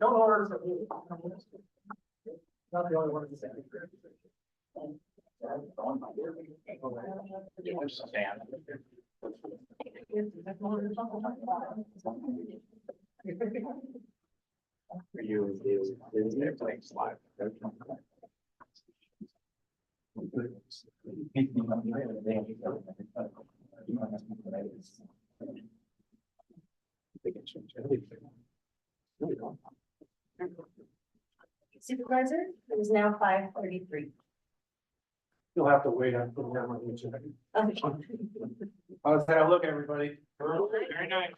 Don't order. Not the only one to say. For you, is they're playing slide. Supervisor, it is now 5:33. You'll have to wait until the camera reaches. Okay. How's that look, everybody? Very nice.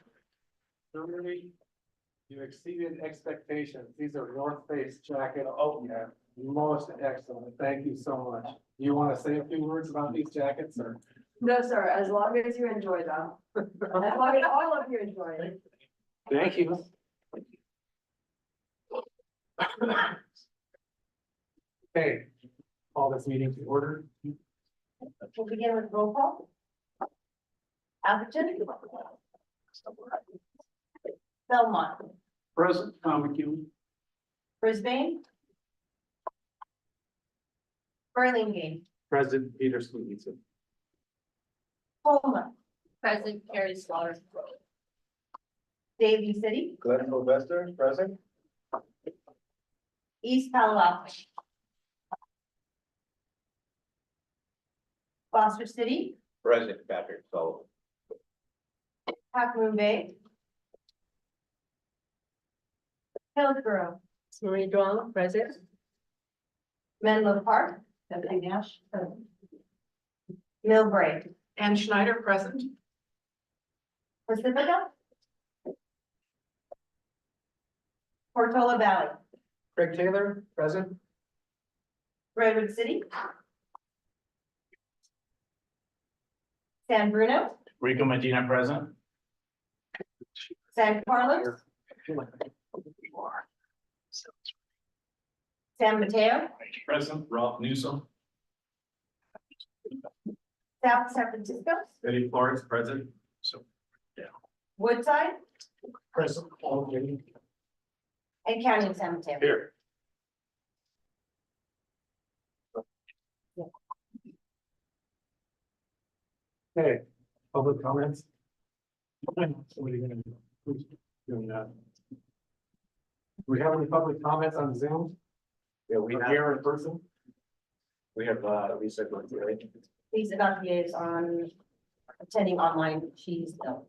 You exceeded expectations. These are North Face jacket. Oh, yeah. Most excellent. Thank you so much. You want to say a few words about these jackets or? No, sir, as long as you enjoy them. As long as all of you enjoy it. Thank you. Okay, call this meeting to order. We'll begin with roll call. Atherton. Belmont. Present, Tom McEwen. Brisbane. Burlingame. President Peter Stevenson. Homer. President Carrie Slaughter. Davie City. Glenn Sylvester, present. East Palo Alto. Foster City. President Patrick Sullivan. Half Moon Bay. Hillsborough. Marie Drama, present. Menlo Park. Deputy Nash. Millbrae. Ann Schneider, present. Pacifica. Portola Valley. Craig Taylor, present. Redwood City. San Bruno. Rico Medina, present. San Carlos. San Mateo. Present. Ralph Newsom. South San Francisco. Eddie Flores, present. So, Woodside. Present. Paul Green. And County of San Mateo. here. Okay, public comments. Somebody gonna- who's doing that? Do we have any public comments on Zoom? Yeah, Or here in person? we have, Lisa going through it. Lisa Gauthier is on attending online. She's ill.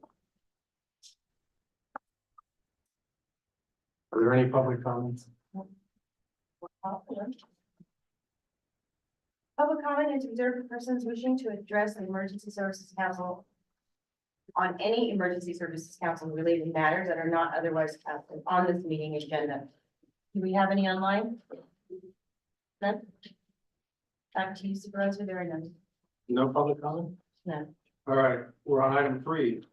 Are there any public comments? Public comment is reserved for persons wishing to address the Emergency Services Council on any Emergency Services Council related matters that are not otherwise captured on this meeting agenda. Do we have any online? None? Back to you, Supervisor. There are none. No public comment? None. All right, we're on item 3.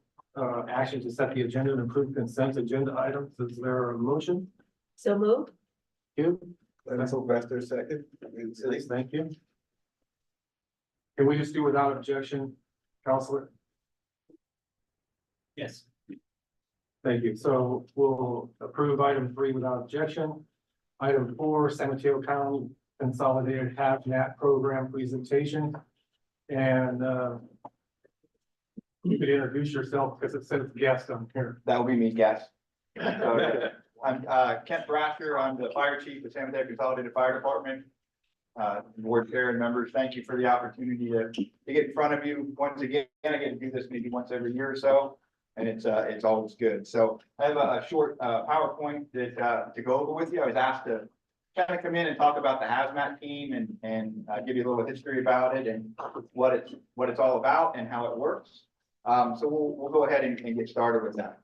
Action to set the agenda and approve consent agenda items. Is there a motion? So moved. You? Glenn Sylvester, second. Thank you. Can we just do without objection, Counselor? Yes. Thank you. So we'll approve item 3 without objection. Item 4, San Mateo County Consolidated HazMat Program presentation. And you could introduce yourself because it says guest on here. That will be me, guys. I'm Kent Brasher. I'm the fire chief of San Mateo Consolidated Fire Department. Board chair and members, thank you for the opportunity to get in front of you once again. I get to do this maybe once every year or so, and it's always good. So I have a short PowerPoint that to go over with you. I was asked to kind of come in and talk about the hazmat team and give you a little history about it and what it's all about and how it works. So we'll go ahead and get started with that.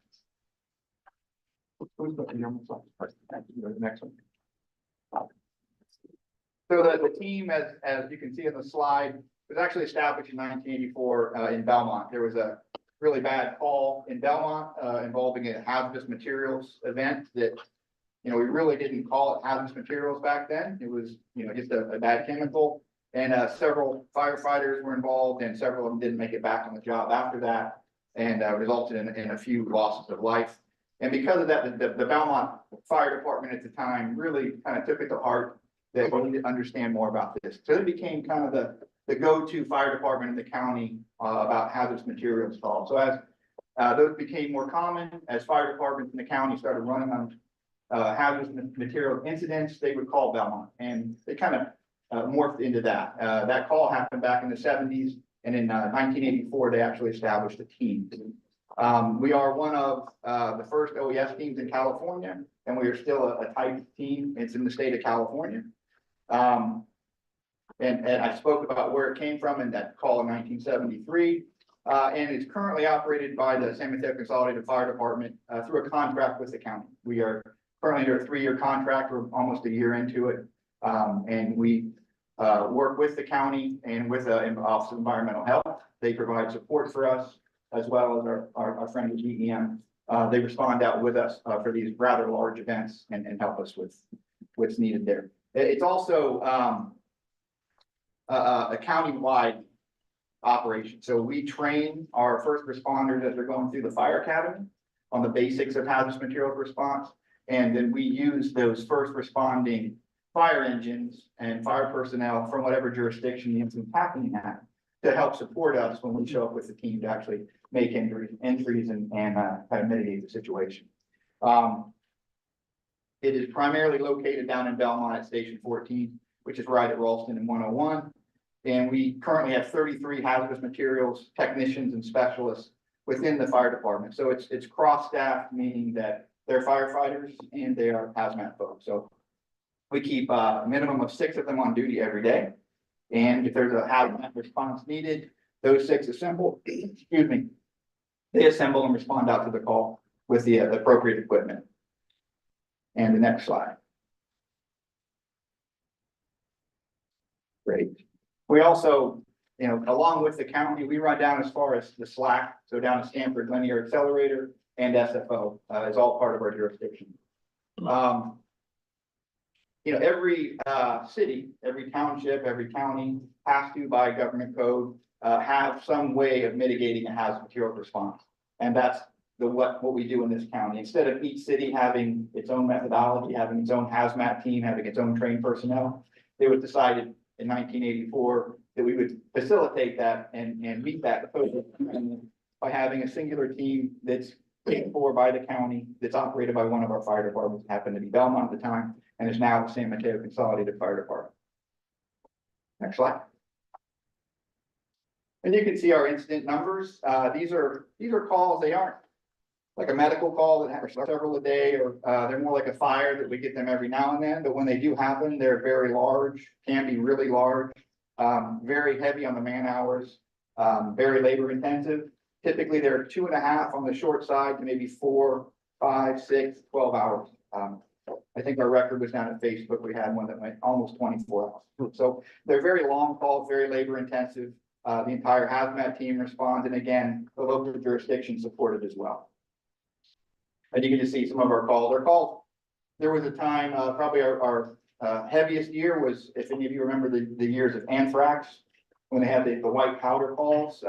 The next one. So the team, as you can see on the slide, was actually established in 1984 in Belmont. There was a really bad fall in Belmont involving a hazardous materials event that, we really didn't call it hazardous materials back then. It was, just a bad chemical. And several firefighters were involved and several of them didn't make it back on the job after that. And resulted in a few losses of life. And because of that, the Belmont Fire Department at the time really kind of took it to heart that we need to understand more about this. So it became kind of the go-to fire department in the county about hazardous materials calls. So as those became more common, as fire departments in the county started running on hazardous material incidents, they would call Belmont, and they kind of morphed into that. That call happened back in the 70s, and in 1984, they actually established a team. We are one of the first OES teams in California, and we are still a type team. It's in the state of California. And I spoke about where it came from in that call in 1973. And it's currently operated by the San Mateo Consolidated Fire Department through a contract with the county. We are currently under a 3-year contract. We're almost a year into it. And we work with the county and with the Office of Environmental Health. They provide support for us as well as our friend at GEM. They respond out with us for these rather large events and help us with what's needed there. It's also a county-wide operation. So we train our first responders as they're going through the fire academy on the basics of hazardous materials response. And then we use those first responding fire engines and fire personnel from whatever jurisdiction the incident's happening at to help support us when we show up with the team to actually make entries and kind of mitigate the situation. It is primarily located down in Belmont at Station 14, which is right at Ralston and 101. And we currently have 33 hazardous materials technicians and specialists within the fire department. So it's cross-staffed, meaning that they're firefighters and they are hazmat folks. So we keep a minimum of 6 of them on duty every day. And if there's a hazmat response needed, those 6 assemble, excuse me, they assemble and respond out to the call with the appropriate equipment. And the next slide. Great. We also, along with the county, we run down as far as the SLAC, so down to Stanford Linear Accelerator and SFO is all part of our jurisdiction. Every city, every township, every county has to, by government code, have some way of mitigating a hazardous material response. And that's what we do in this county. Instead of each city having its own methodology, having its own hazmat team, having its own trained personnel, it was decided in 1984 that we would facilitate that and meet that by having a singular team that's paid for by the county, that's operated by one of our fire departments, happened to be Belmont at the time, and is now the San Mateo Consolidated Fire Department. Next slide. And you can see our incident numbers. These are calls. They aren't like a medical call that happens several a day, or they're more like a fire that we get them every now and then. But when they do happen, they're very large, can be really large, very heavy on the man hours, very labor intensive. Typically, they're 2.5 on the short side to maybe 4, 5, 6, 12 hours. I think our record was down at Facebook. We had one that went almost 24 hours. So they're very long calls, very labor intensive. The entire hazmat team responds, and again, the local jurisdiction supported as well. And you can just see some of our calls. There was a time, probably our heaviest year was, if any of you remember the years of anthrax, when they had the white powder calls.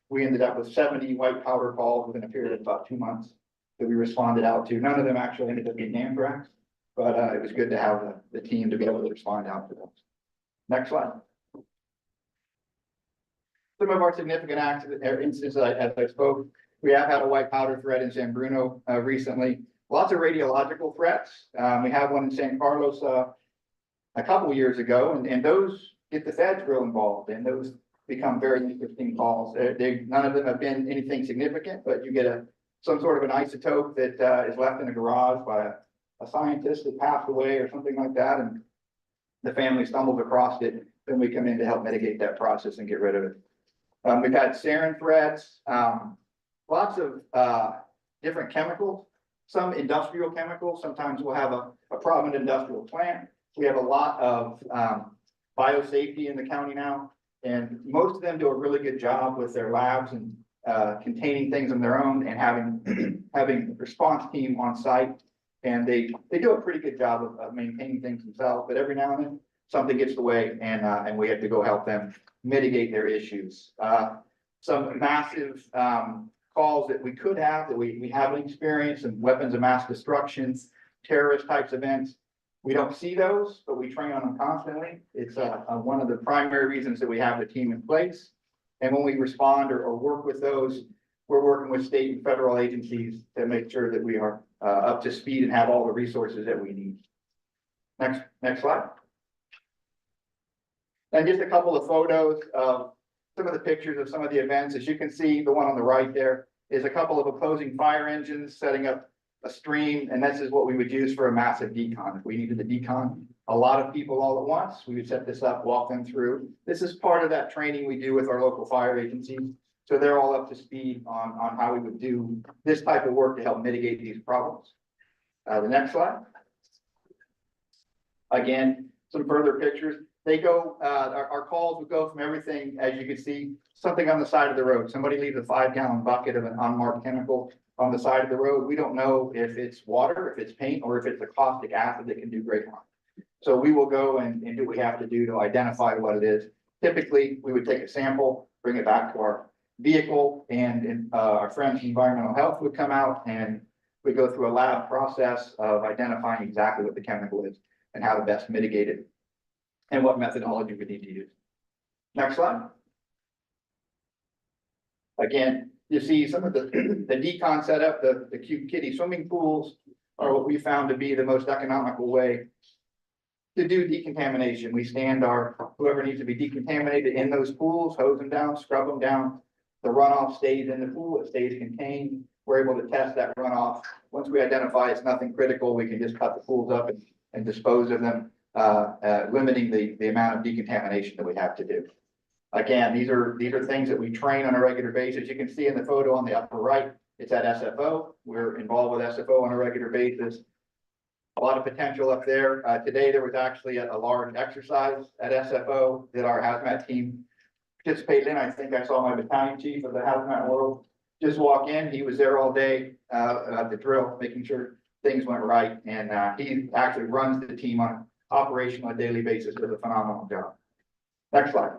We ended up with 70 white powder calls within a period of about 2 months that we responded out to. None of them actually ended up being anthrax, but it was good to have the team to be able to respond out to those. Next slide. Some of our significant accident or incidents, as I spoke, we have had a white powder threat in San Bruno recently. Lots of radiological threats. We have one in San Carlos a couple years ago, and those get the feds real involved, and those become very interesting calls. None of them have been anything significant, but you get some sort of an isotope that is left in a garage by a scientist that passed away or something like that, and the family stumbles across it. Then we come in to help mitigate that process and get rid of it. We've had sarin threats, lots of different chemicals, some industrial chemicals. Sometimes we'll have a problem in an industrial plant. We have a lot of biosafety in the county now, and most of them do a really good job with their labs and containing things on their own and having a response team on site. And they do a pretty good job of maintaining things themselves, but every now and then something gets in the way and we have to go help them mitigate their issues. Some massive, calls that we could have, that we haven't experienced, and weapons of mass destruction, terrorist types events. We don't see those, but we train on them constantly. It's one of the primary reasons that we have the team in place. And when we respond or work with those, we're working with state and federal agencies to make sure that we are up to speed and have all the resources that we need. Next slide. And just a couple of photos of some of the pictures of some of the events. As you can see, the one on the right there is a couple of opposing fire engines setting up a stream, and this is what we would use for a massive decon. If we needed to decon a lot of people all at once, we would set this up, walk them through. This is part of that training we do with our local fire agencies. So they're all up to speed on how we would do this type of work to help mitigate these problems. The next slide. Again, some further pictures. They go, our calls would go from everything, as you can see, something on the side of the road. Somebody leaves a 5-gallon bucket of an unmarked chemical on the side of the road. We don't know if it's water, if it's paint, or if it's a caustic acid that can do great harm. So we will go and do what we have to do to identify what it is. Typically, we would take a sample, bring it back to our vehicle, and our friends from environmental health would come out, and we go through a lab process of identifying exactly what the chemical is and how to best mitigate it and what methodology we need to use. Next slide. Again, you see some of the decon setup, the cute kiddie swimming pools are what we found to be the most economical way to do decontamination. We stand whoever needs to be decontaminated in those pools, hose them down, scrub them down. The runoff stays in the pool, it stays contained. We're able to test that runoff. Once we identify it's nothing critical, we can just cut the pools up and dispose of them, limiting the amount of decontamination that we have to do. Again, these are things that we train on a regular basis. You can see in the photo on the upper right, it's at SFO. We're involved with SFO on a regular basis. A lot of potential up there. Today, there was actually a large exercise at SFO that our hazmat team participated in. I think I saw my battalion chief of the hazmat world just walk in. He was there all day at the drill, making sure things went right. And he actually runs the team on operation on a daily basis, does a phenomenal job. Next slide.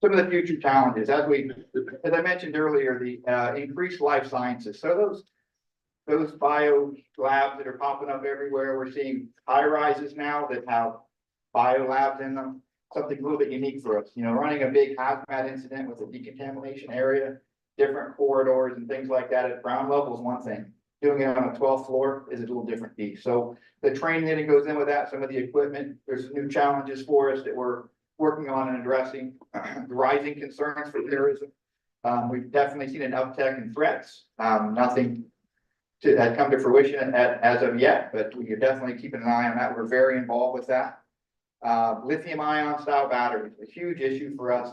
Some of the future challenges, as I mentioned earlier, the increased life sciences. So those bio labs that are popping up everywhere, we're seeing high rises now that have bio labs in them. Something a little bit unique for us, running a big hazmat incident with a decontamination area, different corridors and things like that at ground level is one thing. Doing it on a 12th floor is a little different piece. So the training that goes in with that, some of the equipment, there's new challenges for us that we're working on and addressing. The rising concerns for terrorism. We've definitely seen an uptick in threats. Nothing had come to fruition as of yet, but we are definitely keeping an eye on that. We're very involved with that. Lithium-ion style batteries, a huge issue for us,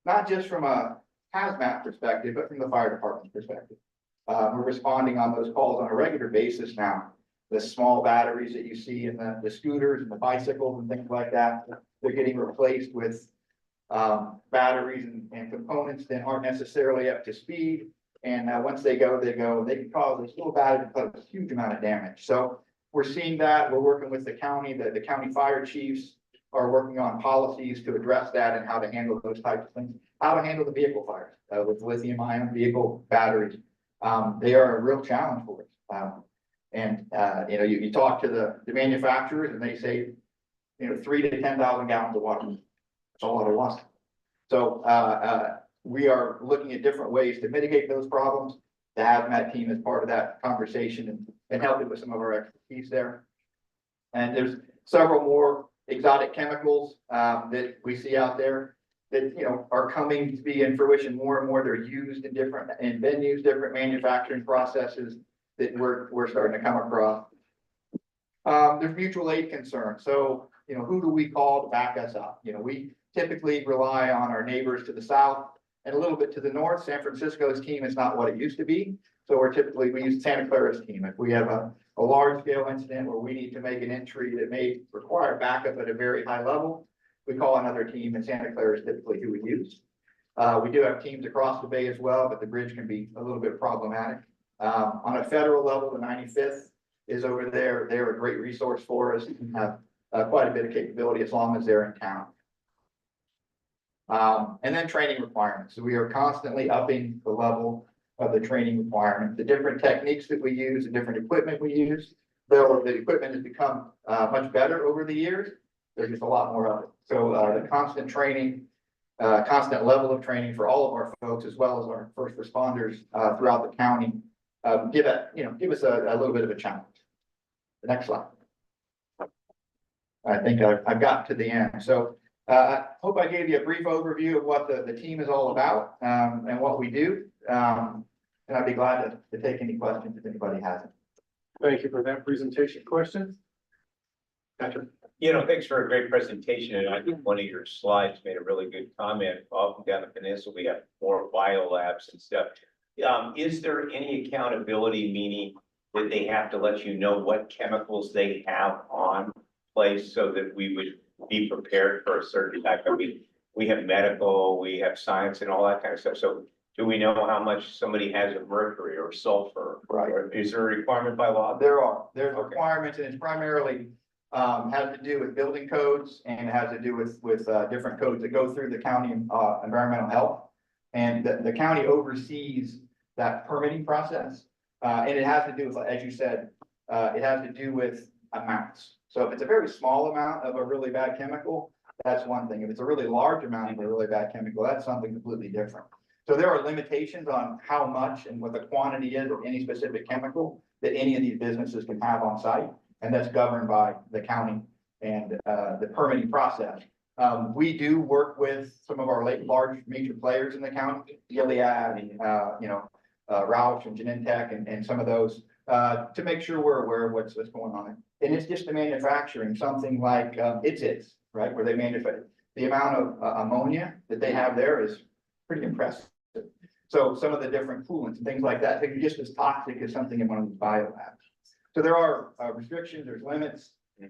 not just from a hazmat perspective, but from the fire department perspective. We're responding on those calls on a regular basis now. The small batteries that you see in the scooters and the bicycles and things like that, they're getting replaced with batteries and components that aren't necessarily up to speed. And once they go, they can cause this little battery to cause a huge amount of damage. So we're seeing that. We're working with the county, the county fire chiefs are working on policies to address that and how to handle those types of things. How to handle the vehicle fires with lithium-ion vehicle batteries. They are a real challenge for us. You talk to the manufacturers and they say, 3 to 10,000 gallons of water. That's a lot of water. So we are looking at different ways to mitigate those problems. The hazmat team is part of that conversation and helping with some of our expertise there. And there's several more exotic chemicals that we see out there that are coming to be in fruition more and more. They're used in venues, different manufacturing processes that we're starting to come across. There's mutual aid concerns. So who do we call to back us up? We typically rely on our neighbors to the south and a little bit to the north. San Francisco's team is not what it used to be. So we use Santa Clara's team. If we have a large scale incident where we need to make an entry that may require backup at a very high level, we call another team, and Santa Clara is typically who we use. We do have teams across the bay as well, but the bridge can be a little bit problematic. On a federal level, the 95th is over there. They're a great resource for us. We have quite a bit of capability as long as they're in town. And then training requirements. So we are constantly upping the level of the training requirement, the different techniques that we use, the different equipment we use. Though the equipment has become much better over the years, there's just a lot more of it. So the constant training, constant level of training for all of our folks, as well as our first responders throughout the county, give us a little bit of a challenge. The next slide. I think I've got to the end. So I hope I gave you a brief overview of what the team is all about and what we do. And I'd be glad to take any questions if anybody has it. Thank you for that presentation. Questions? Patrick? Thanks for a great presentation, and I think one of your slides made a really good comment. Up and down the peninsula, we have more bio labs and stuff. Is there any accountability, meaning that they have to let you know what chemicals they have on place so that we would be prepared for a certain type? I mean, we have medical, we have science and all that kind of stuff. So do we know how much somebody has of mercury or sulfur? Right. Or is there a requirement by law? There's Okay. requirements, and it's primarily has to do with building codes and has to do with different codes that go through the county environmental health. And the county oversees that permitting process. And it has to do with, as you said, it has to do with amounts. So if it's a very small amount of a really bad chemical, that's one thing. If it's a really large amount of a really bad chemical, that's something completely different. So there are limitations on how much and what the quantity is of any specific chemical that any of these businesses can have on site. And that's governed by the county and the permitting process. We do work with some of our large major players in the county, Gilead and, Roush and Genentech and some of those, to make sure we're aware of what's going on. And it's just the manufacturing, something like it's right, where they manufacture. The amount of ammonia that they have there is pretty impressive. So some of the different coolants and things like that, they're just as toxic as something in one of these bio labs. So there are restrictions, there's limits. We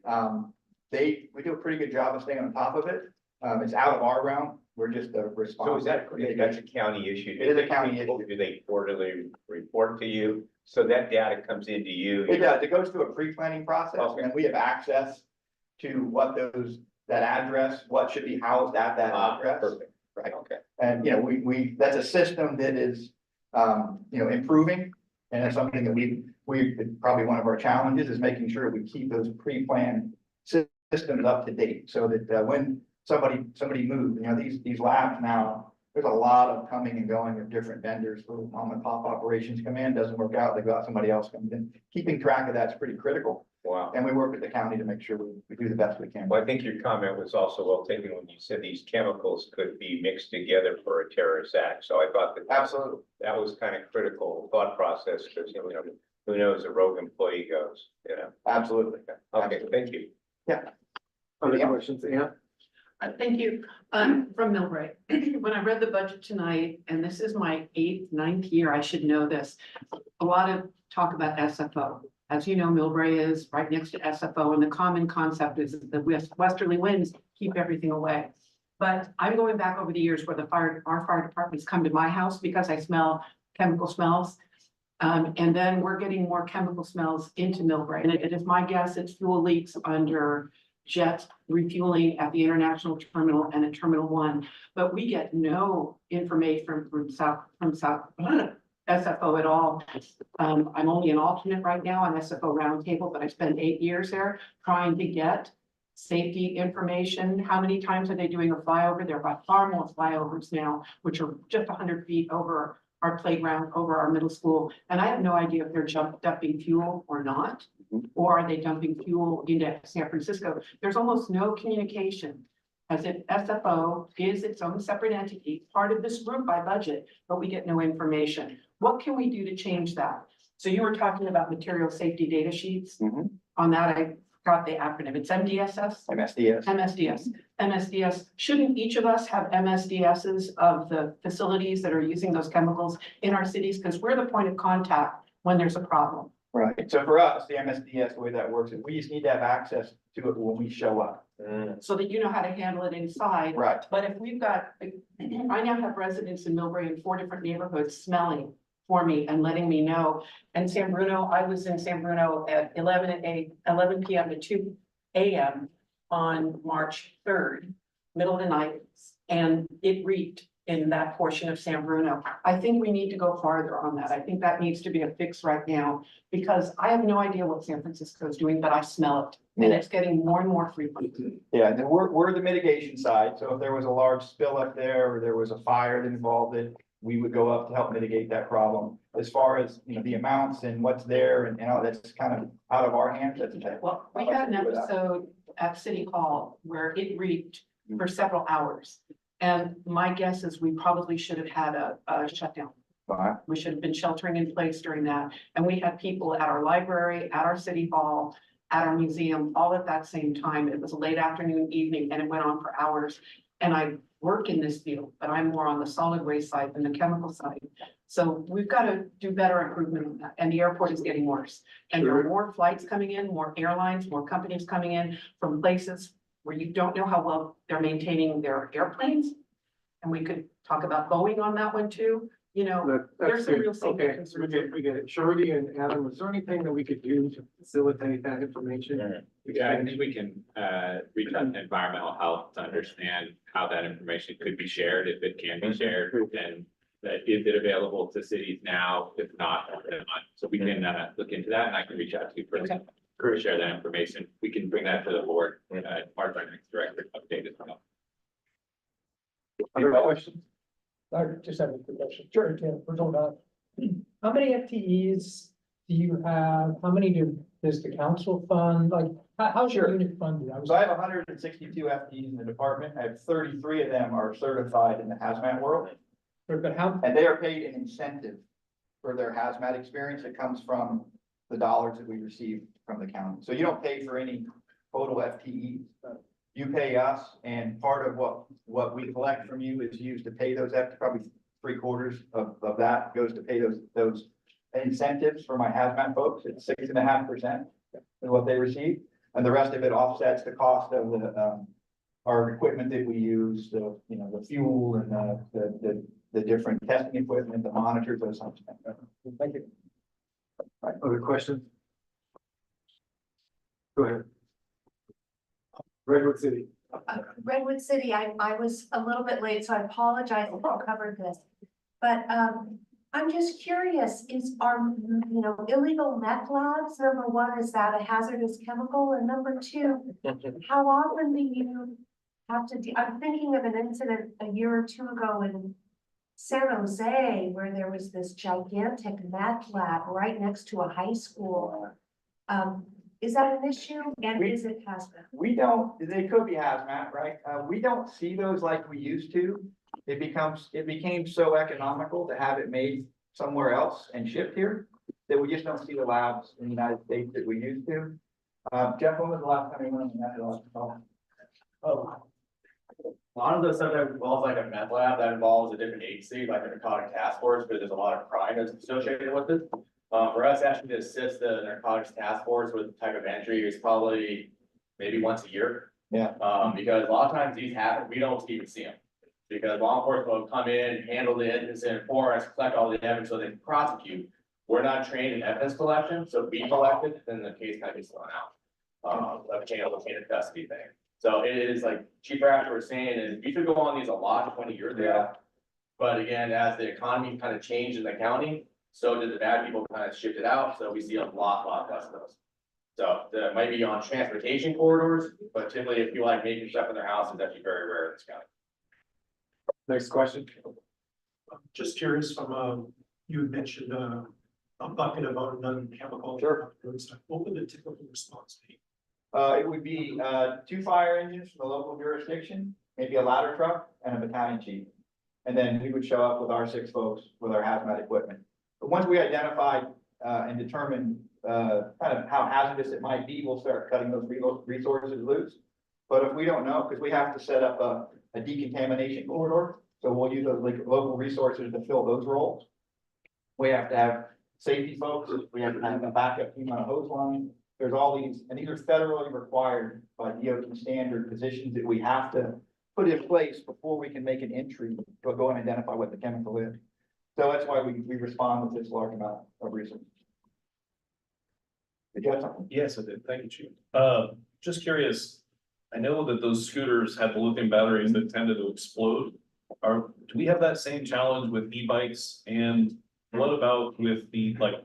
do a pretty good job of staying on top of it. It's out of our realm. We're just a response. So that's a county issue? It is a county issue. Do they quarterly report to you? So that data comes into you? It does. It goes through a pre-planning process, Okay. and we have access to what that address, what should be housed at that address. Perfect. Right. Okay. And, we that's a system that is, improving. And it's something that we probably one of our challenges is making sure we keep those pre-planned systems up to date. So that when somebody moves, these labs now, there's a lot of coming and going of different vendors. Little mom and pop operations come in, doesn't work out, they go out, somebody else comes in. Keeping track of that's pretty critical. Wow. And we work with the county to make sure we do the best we can. Well, I think your comment was also well taken when you said these chemicals could be mixed together for a terrorist act. So I thought that Absolutely. that was kind of critical thought process, because who knows, a rogue employee goes, Absolutely. Okay, thank you. Other questions, Ann? Thank you. From Millbrae. When I read the budget tonight, and this is my 8th, 9th year, I should know this. A lot of talk about SFO. As you know, Millbrae is right next to SFO, and the common concept is that westerly winds keep everything away. But I'm going back over the years where our fire departments come to my house because I smell chemical smells. And then we're getting more chemical smells into Millbrae. And it is my guess it's fuel leaks under jet refueling at the international terminal and at Terminal 1. But we get no information from South SFO at all. I'm only an alternate right now on SFO roundtable, but I spent 8 years there trying to get safety information. How many times are they doing a flyover? There are by far more flyovers now, which are just 100 feet over our playground, over our middle school. And I have no idea if they're dumping fuel or not, or are they dumping fuel into San Francisco? There's almost no communication, as if SFO is its own separate entity, part of this group by budget, but we get no information. What can we do to change that? So you were talking about material safety data sheets. Mhm. On that, I forgot the acronym. It's MDSS? MSDS. MSDS. Shouldn't each of us have MSDSs of the facilities that are using those chemicals in our cities? Because we're the point of contact when there's a problem. Right. So for us, the MSDS, the way that works is we just need to have access to it when we show up. So that you know how to handle it inside. Right. But if we've got, I now have residents in Millbrae in 4 different neighborhoods smelling for me and letting me know. And San Bruno, I was in San Bruno at 11 p.m. to 2 a.m. on March third, middle of the night, and it reeked in that portion of San Bruno. I think we need to go farther on that. I think that needs to be a fix right now, because I have no idea what San Francisco is doing, but I smell it, and it's getting more and more frequent. Yeah, and then we're the mitigation side, so if there was a large spill up there, or there was a fire that involved it, we would go up to help mitigate that problem. As far as, you know, the amounts and what's there and all, that's kind of out of our hands, that's. Well, we had an episode at City Hall where it reeked for several hours. And my guess is we probably should have had a shutdown. Fine. We should have been sheltering in place during that. And we had people at our library, at our city hall, at our museum, all at that same time. It was a late afternoon, evening, and it went on for hours. And I work in this field, but I'm more on the solid waste side than the chemical side. So we've got to do better improvement on that. And the airport is getting worse. And there are more flights coming in, more airlines, more companies coming in from places where you don't know how well they're maintaining their airplanes. And we could talk about Boeing on that one too, you know, there's some real safety Okay, concerns. we get it. Shirley and Adam, is there anything that we could do to facilitate that information? Yeah, I think we can reach out to environmental health to understand how that information could be shared, if it can be shared, and is it available to cities now? If not, then not. So we can look into that, and I can reach out to you for share that information. We can bring that to the board, part of our next director update as well. Other questions? I just have a quick question. Sure, Tim, we're talking about. How many FTEs do you have? How many does the council fund? Like, how's your unit funded? So I have hundred and sixty-two FTEs in the department. I have 33 of them are certified in the hazmat world. But how, And they are paid an incentive for their hazmat experience. It comes from the dollars that we receive from the county. So you don't pay for any total FTEs. You pay us, and part of what we collect from you is used to pay those, probably 3/4 of that goes to pay those incentives for my hazmat folks. It's 6.5% is what they receive. And the rest of it offsets the cost of our equipment that we use, the fuel and the different testing equipment, the monitors, those sorts of things. Thank you. Right, other questions? Go ahead. Redwood City. Redwood City, I was a little bit late, so I apologize if I covered this. But I'm just curious, illegal meth labs, number one, is that a hazardous chemical? And number two, how often do you have to I'm thinking of an incident a year or two ago in San Jose where there was this gigantic meth lab right next to a high school. Is that an issue? And is it hazmat? They could be hazmat, right? We don't see those like we used to. It became so economical to have it made somewhere else and shipped here that we just don't see the labs in the United States that we used to. Jeff, when was the last time you went on the meth? Oh. A lot of the stuff that involves like a meth lab, that involves a different agency, like a narcotic task force, but there's a lot of crime that's associated with it. For us actually to assist the narcotics task force with the type of entry is probably maybe once a year. Yeah. Because a lot of times these happen, we don't even see them. Because law enforcement will come in, handle the incident for us, collect all the evidence so they can prosecute. We're not trained in evidence collection, so if we collect it, then the case kind of gets thrown out. Like a chain of custody thing. So it is like Chief Raptor was saying, is we should go on these a lot 20 years ago. But again, as the economy kind of changed in the county, so did the bad people kind of shifted out, so we see a lot less of those. So that might be on transportation corridors, but typically if you like making stuff in their house, it's actually very rare in this county. Next question. Just curious from, you had mentioned, a bucket of unknown chemical. Sure. What would the typical response be? It would be 2 fire engines from the local jurisdiction, maybe a ladder truck and a battalion chief. And then we would show up with our 6 folks with our hazmat equipment. But once we identify and determine kind of how hazardous it might be, we'll start cutting those resources loose. But if we don't know, because we have to set up a decontamination corridor, so we'll use those local resources to fill those roles. We have to have safety folks, we have to have a backup team on a hose line. There's all these, and these are federally required by DOT standard positions that we have to put in place before we can make an entry to go and identify what the chemical is. So that's why we respond with this large amount of resources. Did you have something? Yes, I did. Thank you, Chief. Just curious, I know that those scooters had the lithium batteries that tended to explode. Do we have that same challenge with e-bikes? And what about with the like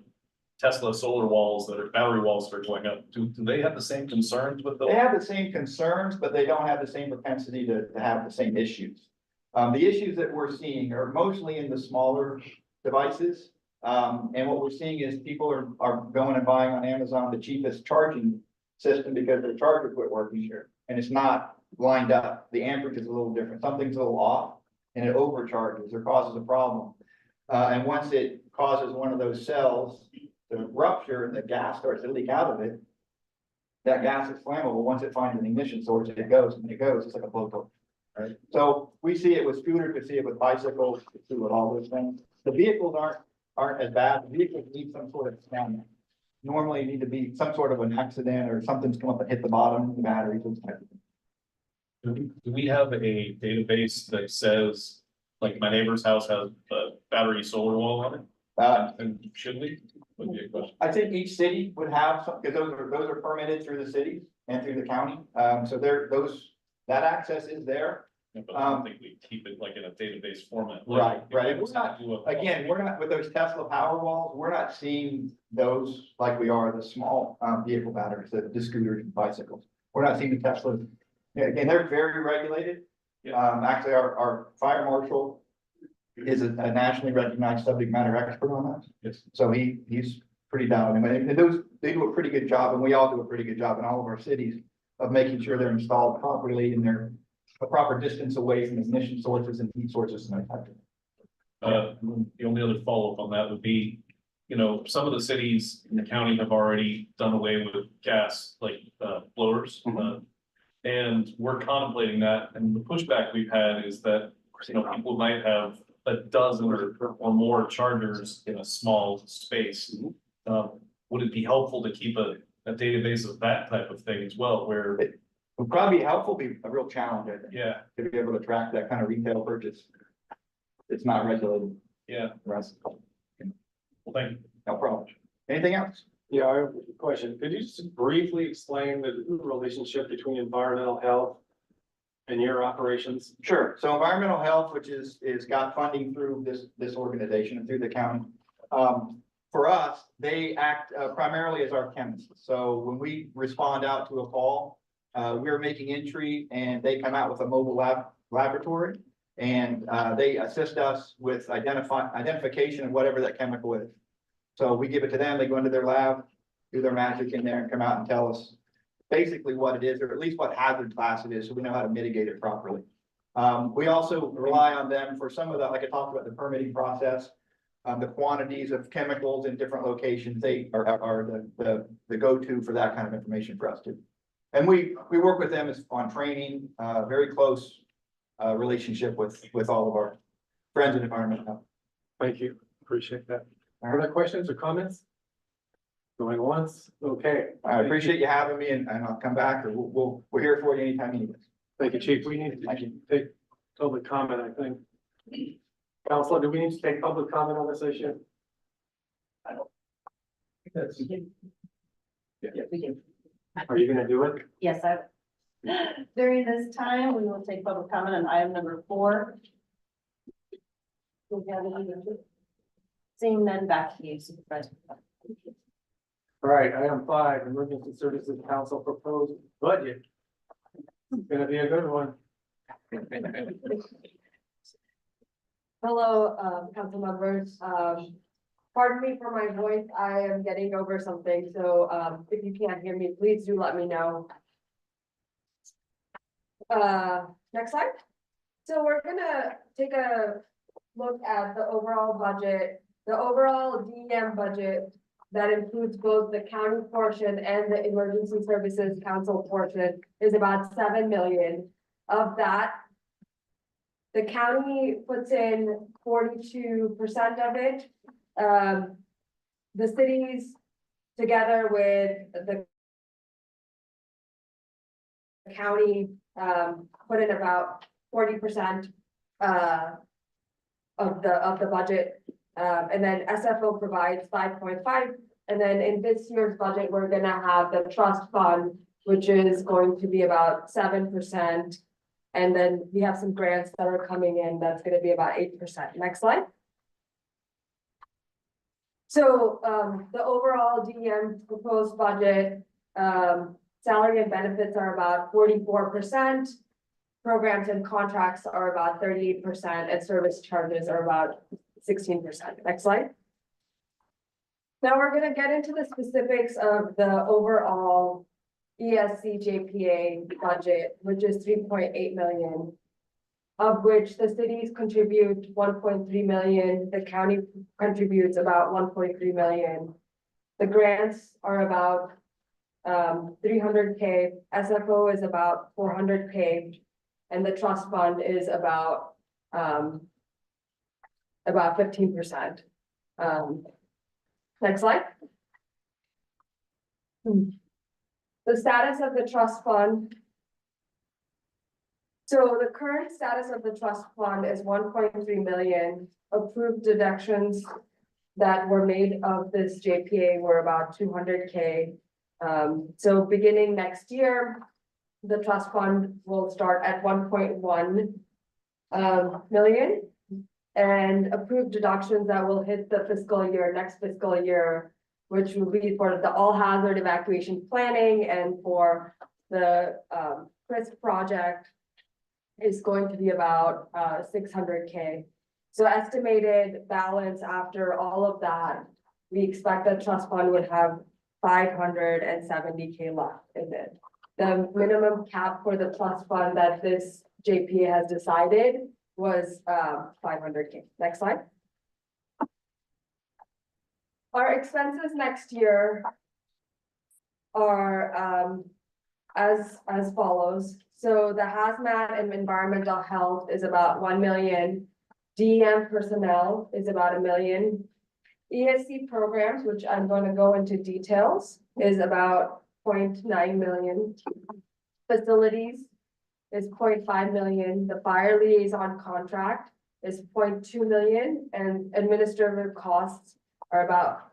Tesla solar walls that are battery walls that are going up? Do they have the same concerns with those? They have the same concerns, but they don't have the same propensity to have the same issues. The issues that we're seeing are mostly in the smaller devices. And what we're seeing is people are going and buying on Amazon the cheapest charging system because their charger quit working here. And it's not lined up. The amperage is a little different. Something's a little off and it overcharges or causes a problem. And once it causes one of those cells to rupture and the gas starts to leak out of it, that gas is flammable. Once it finds an ignition source, it goes, and it goes, it's like a blowtorch. Right? So we see it with scooters, we see it with bicycles, we see it with all those things. The vehicles aren't as bad. The vehicles need some sort of scan. Normally need to be some sort of an accident or something's come up and hit the bottom, the batteries, those type of things. Do we have a database that says, like, my neighbor's house has a battery solar wall on it? And should we? Would be a question. I think each city would have some, because those are permitted through the cities and through the county. So that access is there. But I don't think we keep it like in a database format. Right. We're not, Again, we're not, with those Tesla power walls, we're not seeing those like we are the small vehicle batteries, the scooters and bicycles. We're not seeing the Teslas. Yeah, again, they're very regulated. Actually, our fire marshal is a nationally recognized subject matter expert on that. Yes. So he's pretty down. And they do a pretty good job, and we all do a pretty good job in all of our cities of making sure they're installed properly and they're a proper distance away from ignition sources and heat sources and that type of thing. The only other follow-up on that would be, some of the cities in the county have already done away with gas, like, blowers. And we're contemplating that, and the pushback we've had is that, people might have a dozen or more chargers in a small space. Would it be helpful to keep a database of that type of thing as well, where? Would probably be helpful, be a real challenge, I think. Yeah, To be able to track that kind of retail purchase. It's not regulated. yeah, For us. well, thank you. No problem. Anything else? Yeah, I have a question. Could you just briefly explain the relationship between environmental health and your operations? Sure. So environmental health, which is got funding through this organization and through the county. For us, they act primarily as our chemists. So when we respond out to a call, we're making entry and they come out with a mobile laboratory. And they assist us with identification of whatever that chemical is. So we give it to them, they go into their lab, do their magic in there and come out and tell us basically what it is, or at least what hazard class it is, so we know how to mitigate it properly. We also rely on them for some of the, like I talked about, the permitting process, the quantities of chemicals in different locations. They are the go-to for that kind of information for us too. And we work with them on training, very close relationship with all of our friends in environmental health. Thank you. Appreciate that. Other questions or comments? Going once, okay. I appreciate you having me and I'll come back or we're here for you anytime you need us. Thank you, Chief. We need Thank to you. take public comment, I think. Counselor, do we need to take public comment on this issue? Yes, we do. Are you gonna do it? Yes, during this time, we will take public comment on item number 4. Do we have any? Seeing none, back to you, Supervisor. All right, item 5, Emergency Services Council proposed budget. It's gonna be a good one. Hello, council members. Pardon me for my voice. I am getting over something, so if you can't hear me, please do let me know. Next slide. So we're gonna take a look at the overall budget, the overall DEM budget that includes both the county portion and the Emergency Services Council portion is about 7 million. Of that, the county puts in 42% of it. The cities, together with the county, put in about 40% of the budget. And then SFO provides 5.5. And then in this year's budget, we're gonna have the trust fund which is going to be about 7%. And then we have some grants that are coming in, that's gonna be about 8%. Next slide. So, the overall DEM proposed budget, salary and benefits are about 44%. Programs and contracts are about 38%, and service charges are about 16%. Next slide. Now we're gonna get into the specifics of the overall ESC JPA budget, which is 3.8 million. Of which the cities contribute 1.3 million, the county contributes about 1.3 million. The grants are about 300K, SFO is about 400K, and the trust fund is about 15%. Next slide. The status of the trust fund. So the current status of the trust fund is 1.3 million. Approved deductions that were made of this JPA were about 200K. So beginning next year, the trust fund will start at 1.1 million. And approved deductions that will hit the next fiscal year, which will be for the all hazard evacuation planning and for the CRISP project, is going to be about 600K. So estimated balance after all of that, we expect that trust fund would have 570K left in it. The minimum cap for the trust fund that this JPA has decided was 500K. Next slide. Our expenses next year are as follows. So the hazmat and environmental health is about 1 million. DEM personnel is about 1 million. ESC programs, which I'm going to go into details, is about 0.9 million. Facilities is 0.5 million. The fire liaison contract is 0.2 million, and administrative costs are about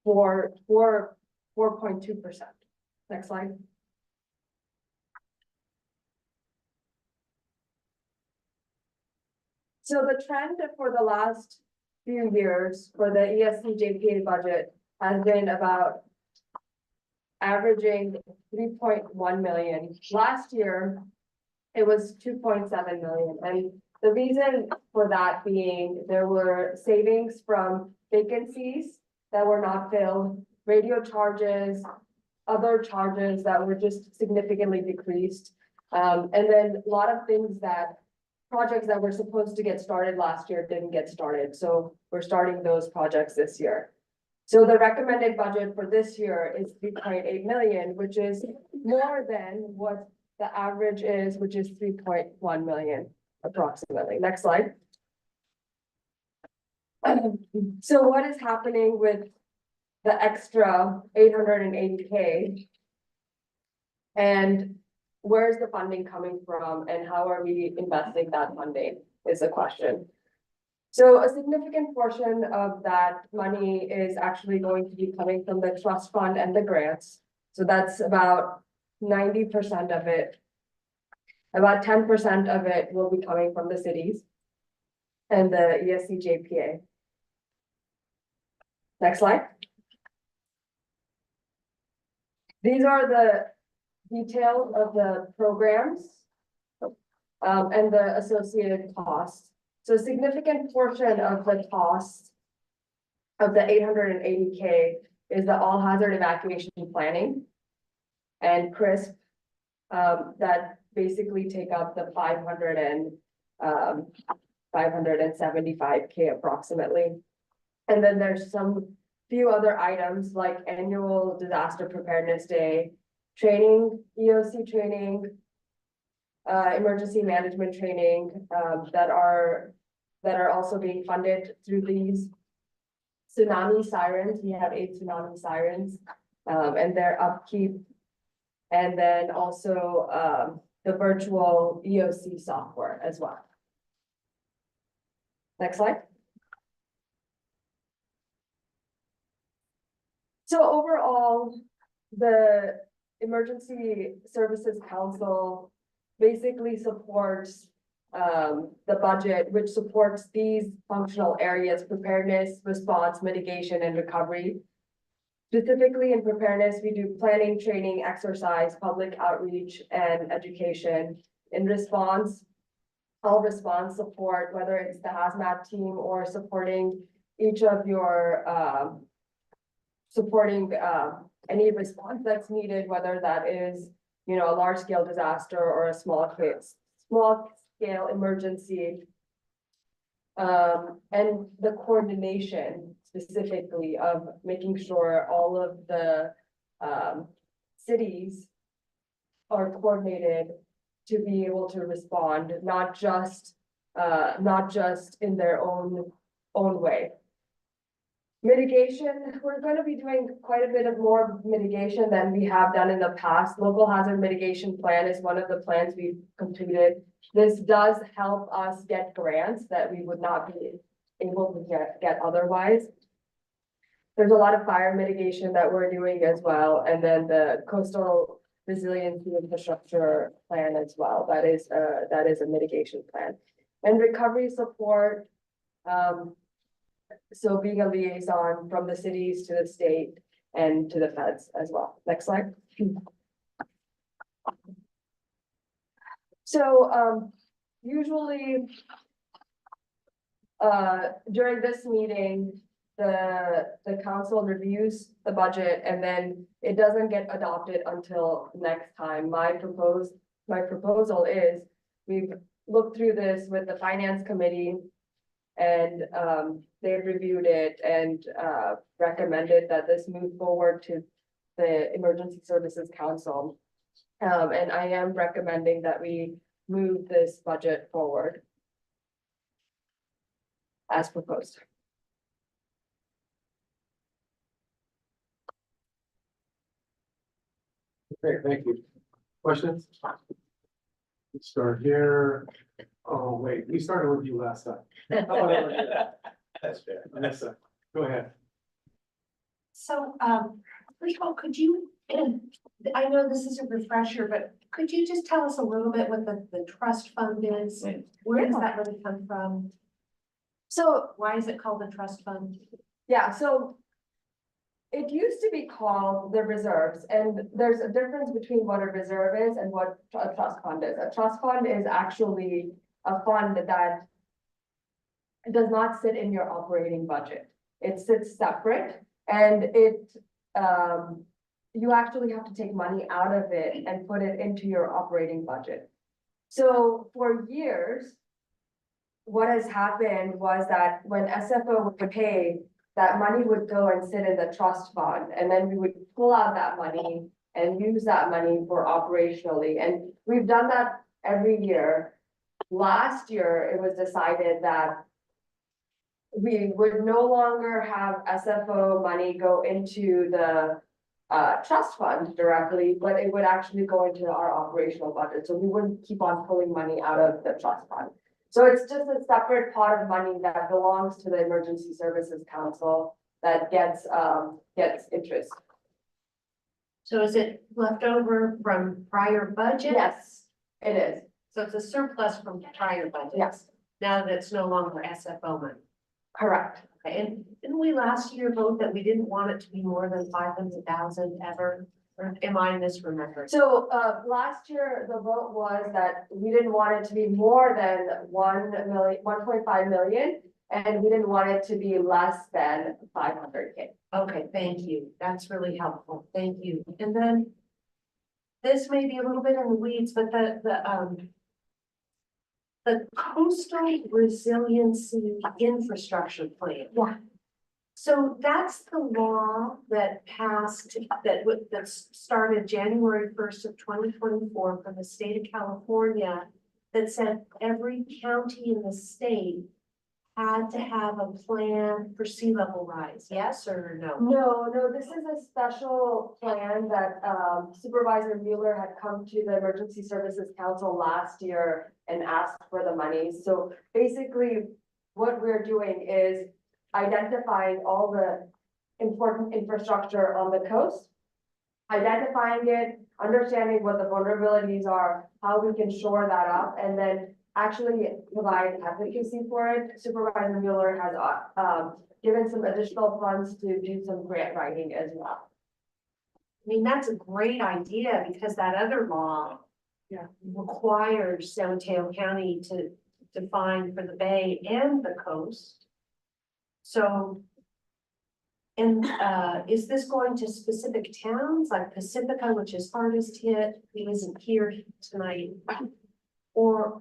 4.2%. Next slide. So the trend for the last few years for the ESC JPA budget has been about averaging 3.1 million. Last year, it was 2.7 million. And the reason for that being there were savings from vacancies that were not filled, radio charges, other charges that were just significantly decreased. And then a lot of projects that were supposed to get started last year didn't get started. So we're starting those projects this year. So the recommended budget for this year is 3.8 million, which is more than what the average is, which is 3.1 million approximately. Next slide. So what is happening with the extra 880K? And where's the funding coming from and how are we investing that funding is the question. So a significant portion of that money is actually going to be coming from the trust fund and the grants. So that's about 90% of it. About 10% of it will be coming from the cities and the ESC JPA. Next slide. These are the details of the programs and the associated costs. So a significant portion of the cost of the 880K is the all hazard evacuation planning and CRISP that basically take up the 575K approximately. And then there's some few other items like annual disaster preparedness day, training, EOC training, emergency management training that are also being funded through these. Tsunami sirens, we have 8 tsunami sirens and their upkeep. And then also the virtual EOC software as well. Next slide. So overall, the Emergency Services Council basically supports the budget, which supports these functional areas: preparedness, response, mitigation, and recovery. Specifically in preparedness, we do planning, training, exercise, public outreach, and education. In response, all response support, whether it's the hazmat team or supporting each of your supporting any response that's needed, whether that is, you know, a large scale disaster or a small scale emergency. And the coordination specifically of making sure all of the cities are coordinated to be able to respond, not just in their own way. Mitigation, we're going to be doing quite a bit of more mitigation than we have done in the past. Local hazard mitigation plan is one of the plans we've completed. This does help us get grants that we would not be able to get otherwise. There's a lot of fire mitigation that we're doing as well, and then the coastal resiliency infrastructure plan as well. That is a mitigation plan. And recovery support, so being a liaison from the cities to the state and to the feds as well. Next slide. So usually during this meeting, the council reviews the budget and then it doesn't get adopted until next time. My proposal is we've looked through this with the finance committee and they've reviewed it and recommended that this move forward to the Emergency Services Council. And I am recommending that we move this budget forward as proposed. Okay, thank you. Questions? Let's start here. Oh, wait, we started with you last time. That's fair. Vanessa, go ahead. So, first of all, could you, I know this is a refresher, but could you just tell us a little bit what the trust fund is? Where does that really come from? So Why is it called the trust fund? yeah, so it used to be called the reserves, and there's a difference between what a reserve is and what a trust fund is. A trust fund is actually a fund that does not sit in your operating budget. It sits separate and you actually have to take money out of it and put it into your operating budget. So for years, what has happened was that when SFO would pay, that money would go and sit in the trust fund, and then we would pull out that money and use that money for operationally. And we've done that every year. Last year, it was decided that we would no longer have SFO money go into the trust fund directly, but it would actually go into our operational budget. So we wouldn't keep on pulling money out of the trust fund. So it's just a separate pot of money that belongs to the Emergency Services Council that gets interest. So is it left over from prior budget? Yes, it is. So it's a surplus from prior budget? Yes, Now that it's no longer SFO money. correct. Okay, and didn't we last year vote that we didn't want it to be more than 500,000 ever? Or am I misremembering? So last year, the vote was that we didn't want it to be more than 1.5 million, and we didn't want it to be less than 500K. Okay, thank you. That's really helpful. Thank you. And then this may be a little bit in the weeds, but the coastal resiliency infrastructure plan. Yeah. So that's the law that passed, that started January 1st of 2024 from the state of California, that said every county in the state had to have a plan for sea level rise, yes or no? No, this is a special plan that Supervisor Mueller had come to the Emergency Services Council last year and asked for the money. So basically, what we're doing is identifying all the important infrastructure on the coast. Identifying it, understanding what the vulnerabilities are, how we can shore that up, and then actually provide advocacy for it. Supervisor Mueller has, given some additional funds to do some grant writing as well. I mean, that's a great idea because that other law. Yeah. Requires San Mateo County to define for the bay and the coast. So. And is this going to specific towns like Pacifica, which is hardest hit, who isn't here tonight? Or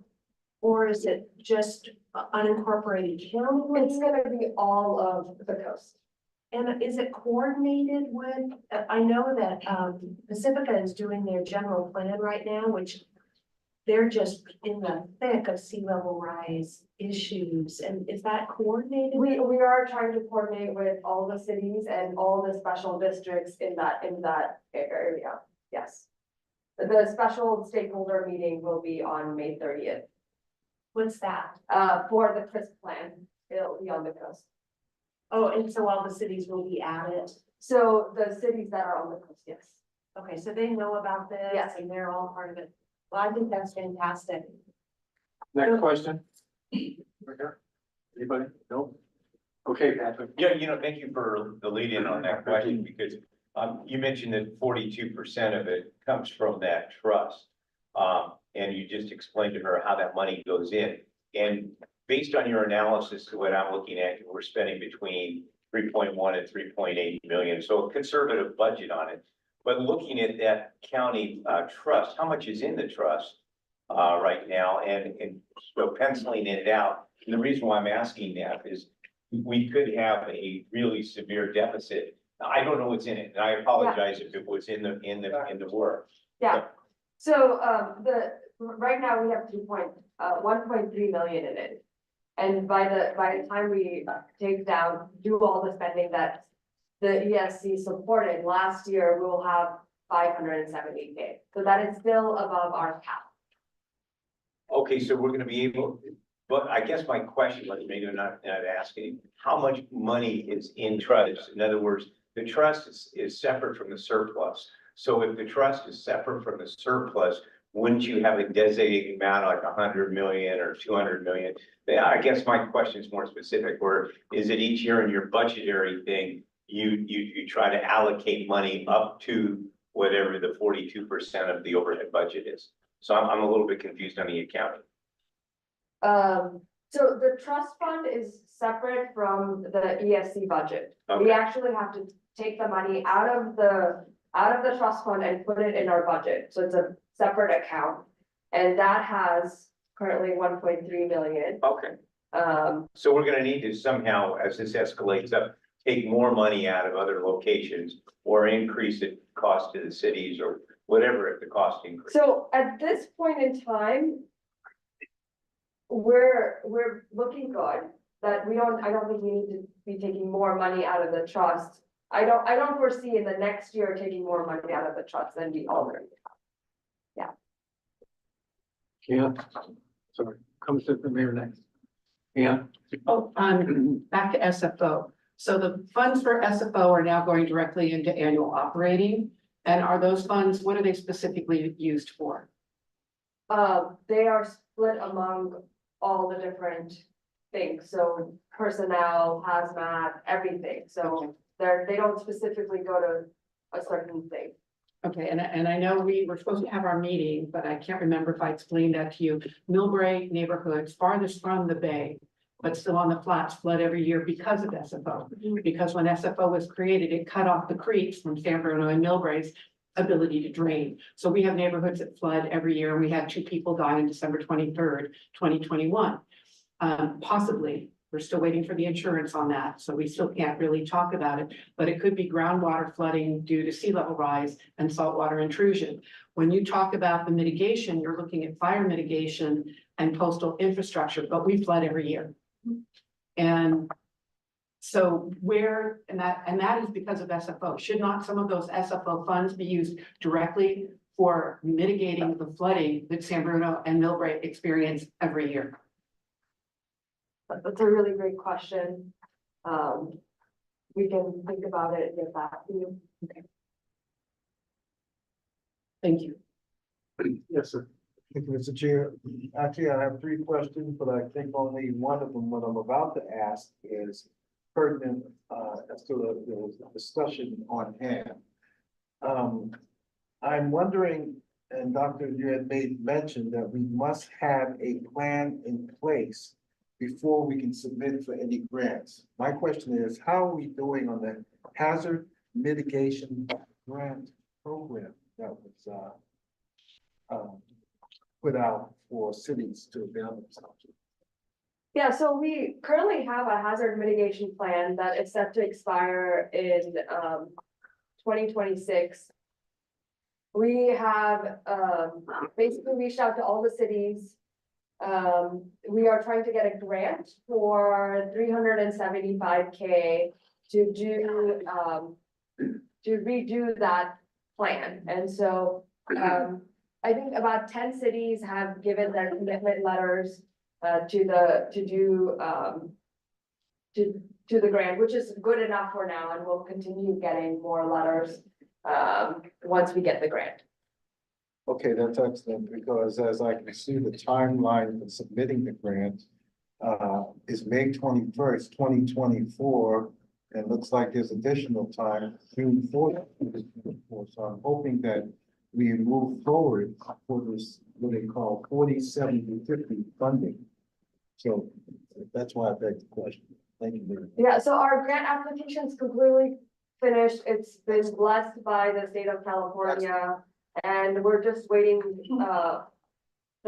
is it just unincorporated county? It's gonna be all of the coast. And is it coordinated with, I know that Pacifica is doing their general plan right now, which they're just in the thick of sea level rise issues. And is that coordinated? We are trying to coordinate with all the cities and all the special districts in that area, yes. The special stakeholder meeting will be on May 30th, What's that? for the CRISP plan, it'll be on the coast. Oh, and so all the cities will be at it. So the cities that are on the coast, yes. Okay, so they know about this. Yes. And they're all part of it. Well, I think that's fantastic. Next question. Right there. Anybody? No? Okay, Patrick. Yeah, thank you for the lead in on that question, because you mentioned that 42% of it comes from that trust. And you just explained to her how that money goes in. And based on your analysis to what I'm looking at, we're spending between 3.1 and 3.8 million, so a conservative budget on it. But looking at that county trust, how much is in the trust right now? And so penciling it out, and the reason why I'm asking that is we could have a really severe deficit. I don't know what's in it, and I apologize if it was in the work. Yeah, so right now we have 1.3 million in it. And by the time we do all the spending that the ESC supported last year, we will have 570K. So that is still above our cap. Okay, so we're gonna be able, but I guess my question, maybe I'm not asking, how much money is in trust? In other words, the trust is separate from the surplus. So if the trust is separate from the surplus, wouldn't you have a designated amount like 100 million or 200 million? Yeah, I guess my question is more specific, where is it each year in your budgetary thing, you try to allocate money up to whatever the 42% of the overhead budget is? So I'm a little bit confused on the accounting. So the trust fund is separate from the ESC budget. We Okay. actually have to take the money out of the trust fund and put it in our budget. So it's a separate account. And that has currently 1.3 million. Okay. So we're gonna need to somehow, as this escalates up, take more money out of other locations or increase the cost to the cities or whatever if the cost increase. So at this point in time, we're looking good, that I don't think we need to be taking more money out of the trust. I don't foresee in the next year taking more money out of the trust than we already have. Yeah. Sorry, comes to the mayor next. Yeah. Oh, back to SFO. So the funds for SFO are now going directly into annual operating. And are those funds, what are they specifically used for? They are split among all the different things, so personnel, hazmat, everything, so they don't specifically go to a certain thing. Okay, and I know we were supposed to have our meeting, but I can't remember if I explained that to you. Millbrae neighborhoods farthest from the bay, but still on the flats, flood every year because of SFO. Because when SFO was created, it cut off the creeks from San Bruno and Millbrae's ability to drain. So we have neighborhoods that flood every year, and we had 2 people die on December 23rd, 2021. Possibly, we're still waiting for the insurance on that, so we still can't really talk about it, but it could be groundwater flooding due to sea level rise and saltwater intrusion. When you talk about the mitigation, you're looking at fire mitigation and coastal infrastructure, but we flood every year. And so and that is because of SFO. Should not some of those SFO funds be used directly for mitigating the flooding that San Bruno and Millbrae experience every year? That's a really great question. we can think about it and get back to you. Thank you. Yes, sir. Thank you, Mr. Chair. Actually, I have three questions, but I think only one of them, what I'm about to ask is pertinent, as to the discussion on hand. I'm wondering, and Doctor, you had made mention that we must have a plan in place before we can submit for any grants. My question is, how are we doing on the hazard mitigation grant program that was, put out for cities to avail themselves? Yeah, so we currently have a hazard mitigation plan that is set to expire in 2026. We have basically reached out to all the cities. We are trying to get a grant for $375K to do to redo that plan. And so I think about 10 cities have given their commitment letters to the grant, which is good enough for now, and we'll continue getting more letters once we get the grant. Okay, that's excellent, because as I can see, the timeline for submitting the grant is May 21st, 2024, and looks like there's additional time, June 4th. So I'm hoping that we move forward for this, what they call 40-70-50 funding. So that's why I begged the question. Thank you very much. Yeah, so our grant application is completely finished. It's been blessed by the state of California. And we're just waiting, the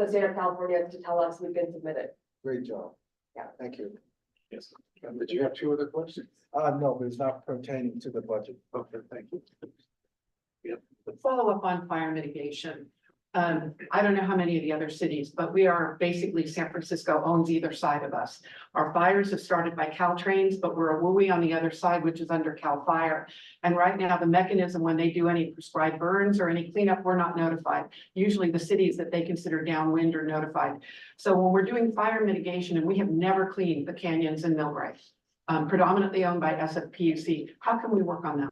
state of California to tell us we can submit it. Great job. Yeah. Thank you. Yes. Did you have two other questions? No, but it's not pertaining to the budget. Okay, thank you. Follow up on fire mitigation. I don't know how many of the other cities, but we are basically San Francisco owns either side of us. Our fires have started by Caltrains, but we're a WUI on the other side, which is under Cal Fire. And right now, the mechanism when they do any prescribed burns or any cleanup, we're not notified. Usually the cities that they consider downwind are notified. So when we're doing fire mitigation, and we have never cleaned the canyons in Millbrae, predominantly owned by SFPUC, how can we work on that?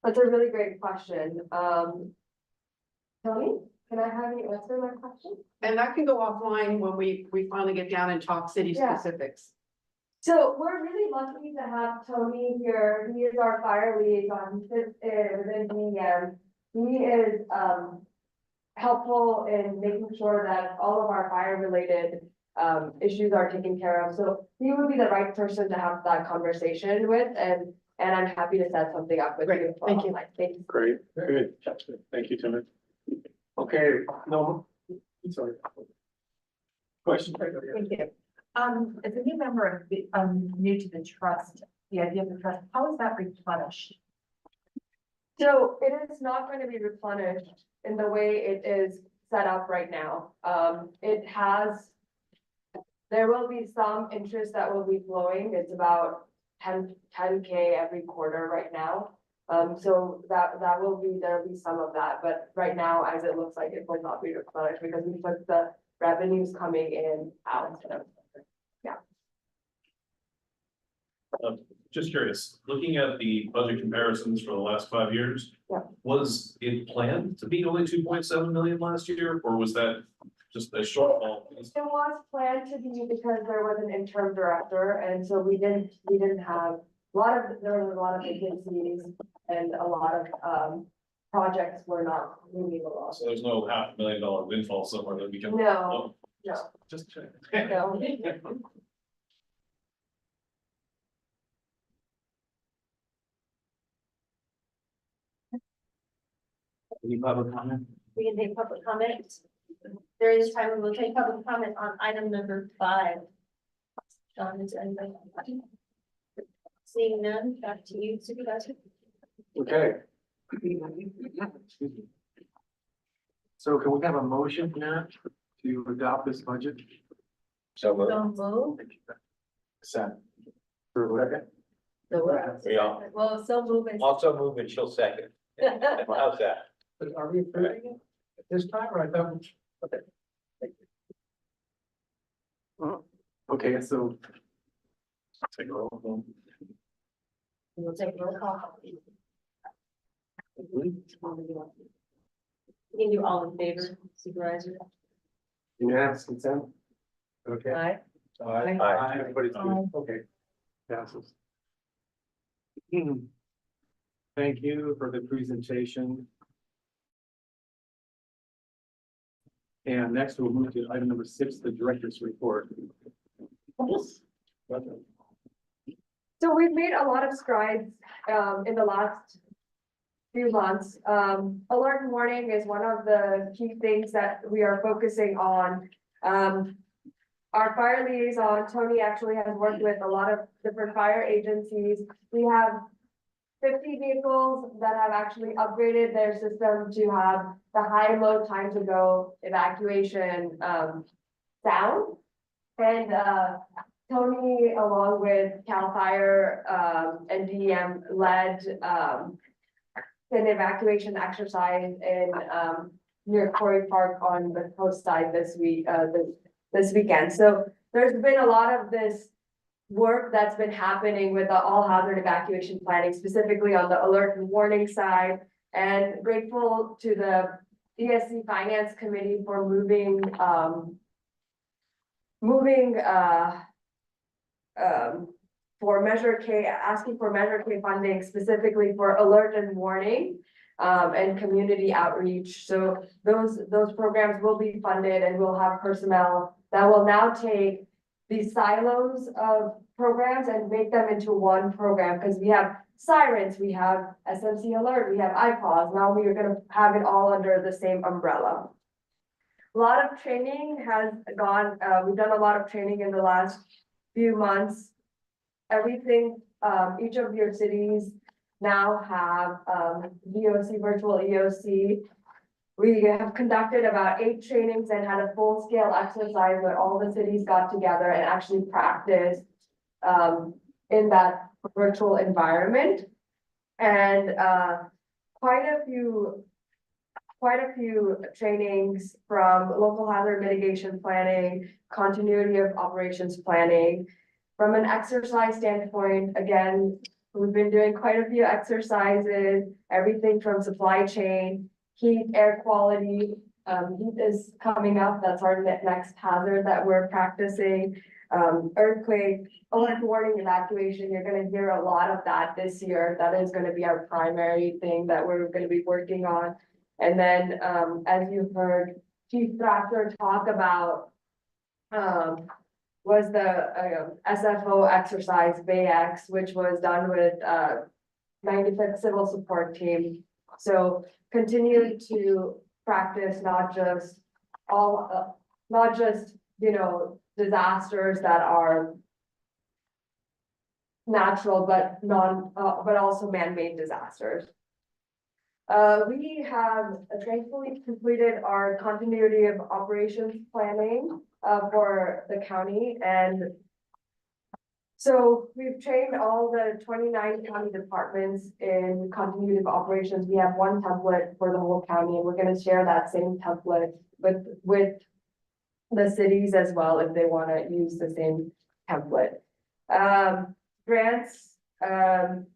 That's a really great question. Tony, can I have you answer my question? And that can go offline when we finally get down and talk city Yeah. specifics. So we're really lucky to have Tony here. He is our fire liaison. He sits within DEM. He is helpful in making sure that all of our fire related issues are taken care of. So he would be the right person to have that conversation with, and I'm happy to set something up with Great, you. thank you. Thank you. Great, good. Thank you, Timmy. Okay, no, I'm sorry. Question? Thank you. As a new member of, new to the trust, the idea of the trust, how is that replenished? So it is not going to be replenished in the way it is set up right now. There will be some interest that will be flowing. It's about 10K every quarter right now. So there'll be some of that, but right now, as it looks like, it will not be replenished because we put the revenues coming in out. Yeah. Just curious, looking at the budget comparisons for the last 5 years. Yeah. Was it planned to be only 2.7 million last year, or was that just a shortfall? It was planned to be because there was an interim director, and so we didn't have there was a lot of vacancies and a lot of projects were not moving along. So there's no $500,000 windfall somewhere that we can. No, no, Just check. no. Any public comment? We can take public comment. During this time, we will take public comment on item number 5. John, is there anybody? Seeing none, back to you, Supervisor. Okay. So can we have a motion here to adopt this budget? So Don't move. Second. For a second? we all Well, so moving. also move and she'll second. How's that? But are we approving it at this time, or I thought? Okay. Okay, so. Take a roll. We'll take roll call. We can do all in favor, Supervisor. Unanimous consent? Okay. Aye. Aye. Everybody's good, okay. Passes. Thank you for the presentation. And next we'll move to item number 6, the director's report. So we've made a lot of strides, in the last few months. Alert and warning is one of the key things that we are focusing on. Our fire liaison, Tony, actually has worked with a lot of different fire agencies. We have 50 vehicles that have actually upgraded their system to have the high and low time to go evacuation, sound. And, Tony, along with CAL FIRE, and DEM led, an evacuation exercise in, near Quarry Park on the coast side this week, this weekend. So there's been a lot of this work that's been happening with the all hazard evacuation planning, specifically on the alert and warning side. And grateful to the ESC Finance Committee for for Measure K, asking for Measure K funding specifically for alert and warning, and community outreach. So those programs will be funded, and we'll have personnel that will now take these silos of programs and make them into one program, because we have sirens, we have SMC alert, we have iPods. Now we are going to have it all under the same umbrella. A lot of training has gone, we've done a lot of training in the last few months. Everything, each of your cities now have VOC, virtual EOC. We have conducted about 8 trainings and had a full-scale exercise where all the cities got together and actually practiced in that virtual environment. And quite a few trainings from local hazard mitigation planning, continuity of operations planning. From an exercise standpoint, again, we've been doing quite a few exercises, everything from supply chain, heat, air quality. Heat is coming up. That's our next hazard that we're practicing. Earthquake, alert warning, evacuation. You're going to hear a lot of that this year. That is going to be our primary thing that we're going to be working on. And then, as you heard Chief Thrasher talk about, was the SFO exercise, BAYX, which was done with 95th Civil Support Team. So continue to practice not just disasters that are natural, but also man-made disasters. We have thankfully completed our continuity of operations planning for the county, and so we've trained all the 29 county departments in continuity of operations. We have one template for the whole county, and we're going to share that same template with the cities as well if they want to use the same template. Grants,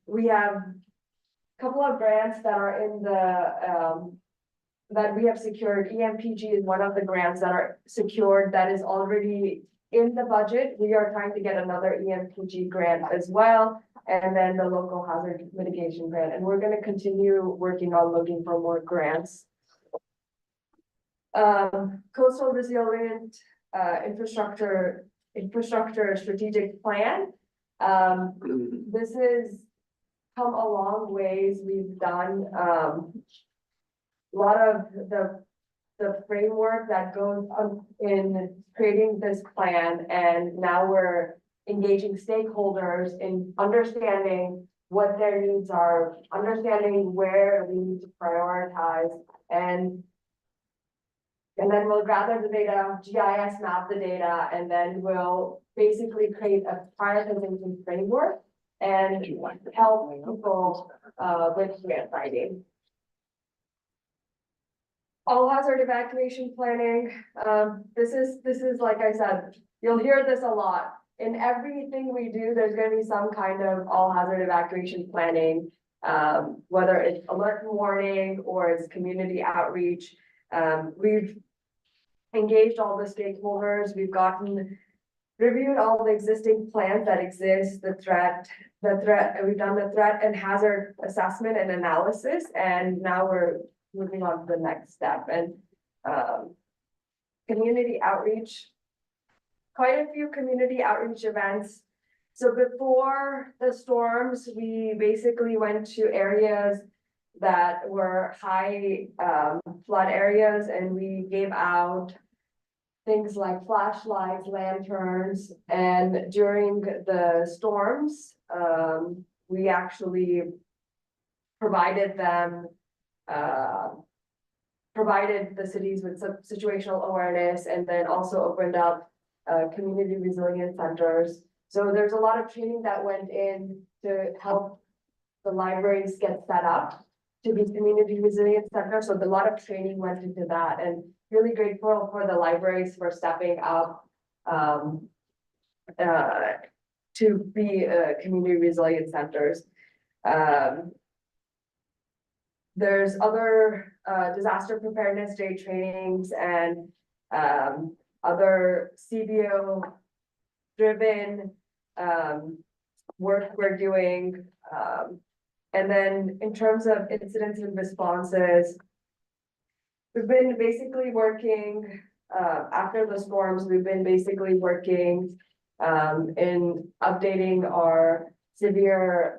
we have a couple of grants that are in the that we have secured. EMPG is one of the grants that are secured that is already in the budget. We are trying to get another EMPG grant as well, and then the local hazard mitigation grant. And we're going to continue working on looking for more grants. Coastal resilient infrastructure strategic plan. This is come a long ways. We've done a lot of the framework that goes on in creating this plan, and now we're engaging stakeholders in understanding what their needs are, understanding where we need to prioritize, and then we'll gather the data, GIS map the data, and then we'll basically create a prioritization framework and help people with grant writing. All hazard evacuation planning. This is like I said, you'll hear this a lot. in everything we do, there's gonna be some kind of all hazard evacuation planning. Whether it's alert and warning or it's community outreach. We've engaged all the stakeholders, reviewed all the existing plans that exist, we've done the threat and hazard assessment and analysis, and now we're moving on to the next step, and community outreach. Quite a few community outreach events. So before the storms, we basically went to areas that were high flood areas, and we gave out things like flashlights, lanterns, and during the storms, we actually provided them, provided the cities with some situational awareness, and then also opened up community resilience centers. So there's a lot of training that went in to help the libraries get set up to be community resilience centers. So a lot of training went into that, and really grateful for the libraries for stepping up to be community resilience centers. There's other disaster preparedness day trainings and other CBO driven work we're doing. And then in terms of incidents and responses, we've been basically working after the storms, we've been basically working in updating our severe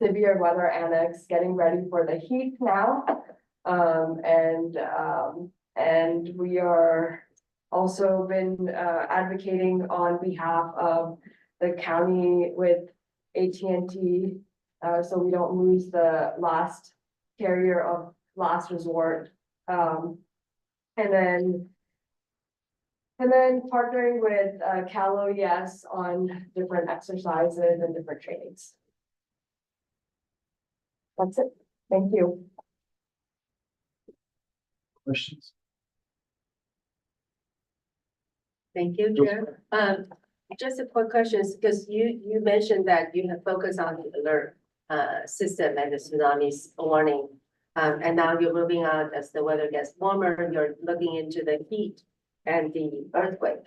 weather annex, getting ready for the heat now. And we are also been advocating on behalf of the county with AT&T, so we don't lose the last carrier of last resort. And then partnering with Cal OES on different exercises and different trainings. That's it. Thank you. Questions? Thank you, Chair. Just a quick question, because you mentioned that you have focused on the alert system and the tsunamis warning. And now you're moving on as the weather gets warmer, you're looking into the heat and the earthquake.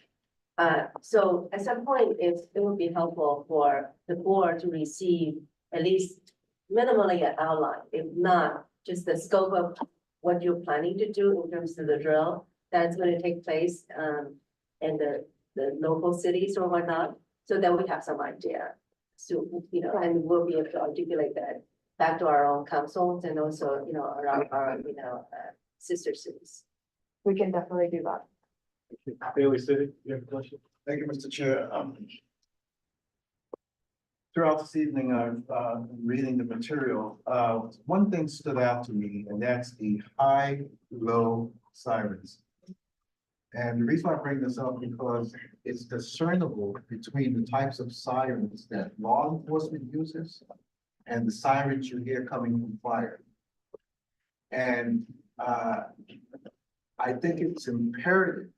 So at some point, it would be helpful for the board to receive at least minimally an outline, if not just the scope of what you're planning to do in terms of the drill that's going to take place in the local cities or whatnot, so that we have some idea. So, you know, and we'll be able to articulate that back to our own councils and also, you know, our sister cities. We can definitely do that. Bailey City, you have a question? Thank you, Mr. Chair. Throughout this evening, I've been reading the material. One thing stood out to me, and that's the high-low sirens. And the reason I bring this up because it's discernible between the types of sirens that law enforcement uses and the sirens you hear coming from fire. And I think it's imperative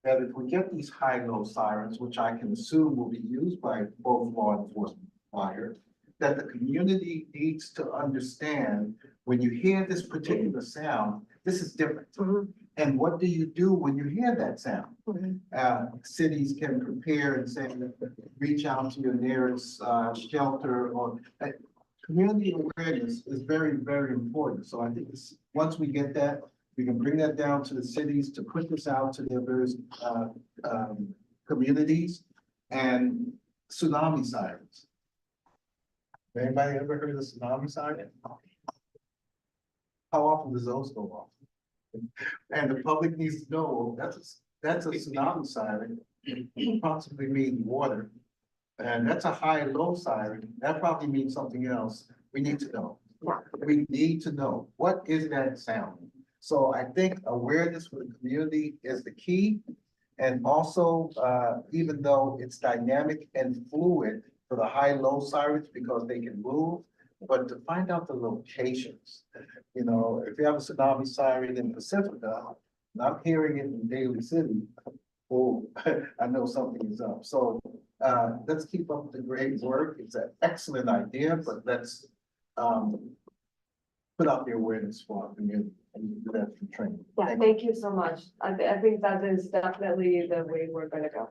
that if we get these high-low sirens, which I can assume will be used by both law enforcement and fire, that the community needs to understand when you hear this particular sound, this is different. And what do you do when you hear that sound? Cities can prepare and say, reach out to your nearest shelter or community awareness is very, very important. So I think this, once we get that, we can bring that down to the cities to put this out to their various communities and tsunami sirens. Anybody ever heard of the tsunami siren? How often does those go off? And the public needs to know, that's a tsunami siren, possibly means water. And that's a high-low siren, that probably means something else. We need to know. We need to know, what is that sound? So I think awareness for the community is the key. And also, even though it's dynamic and fluid for the high-low sirens because they can move, but to find out the locations. You know, if you have a tsunami siren in Pacifica, and I'm hearing it in Daly City, oh, I know something is up. So, let's keep up the great work. It's an excellent idea, but let's, put out the awareness for our community and do that through training. Yeah, thank you so much. I think that is definitely the way we're gonna go.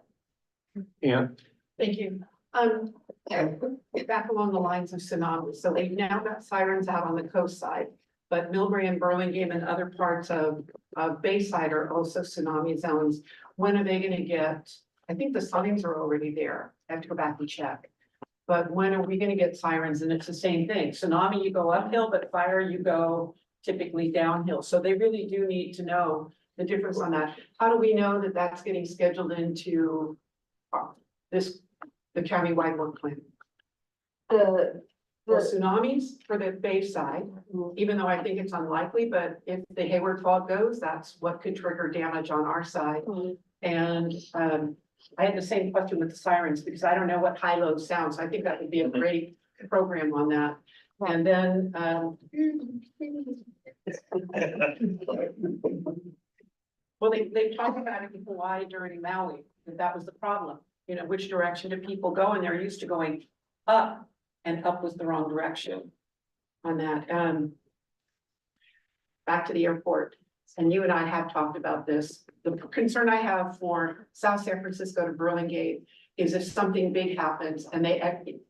And Thank you. Back along the lines of tsunamis, so they've now got sirens out on the coast side. But Millbrae and Burlingame and other parts of Bayside are also tsunami zones. When are they gonna get, I think the signs are already there. I have to go back and check. But when are we gonna get sirens? And it's the same thing. Tsunami, you go uphill, but fire, you go typically downhill. So they really do need to know the difference on that. How do we know that that's getting scheduled into the countywide work plan? The, The tsunamis for the Bayside, even though I think it's unlikely, but if the Hayward Fault goes, that's what could trigger damage on our side. And I had the same question with the sirens because I don't know what high low sounds. I think that would be a great program on that. And then well, they talked about it in Hawaii during Maui, that was the problem. You know, which direction do people go? And they're used to going up, and up was the wrong direction on that. Back to the airport, and you and I have talked about this. The concern I have for South San Francisco to Burlingame is if something big happens and they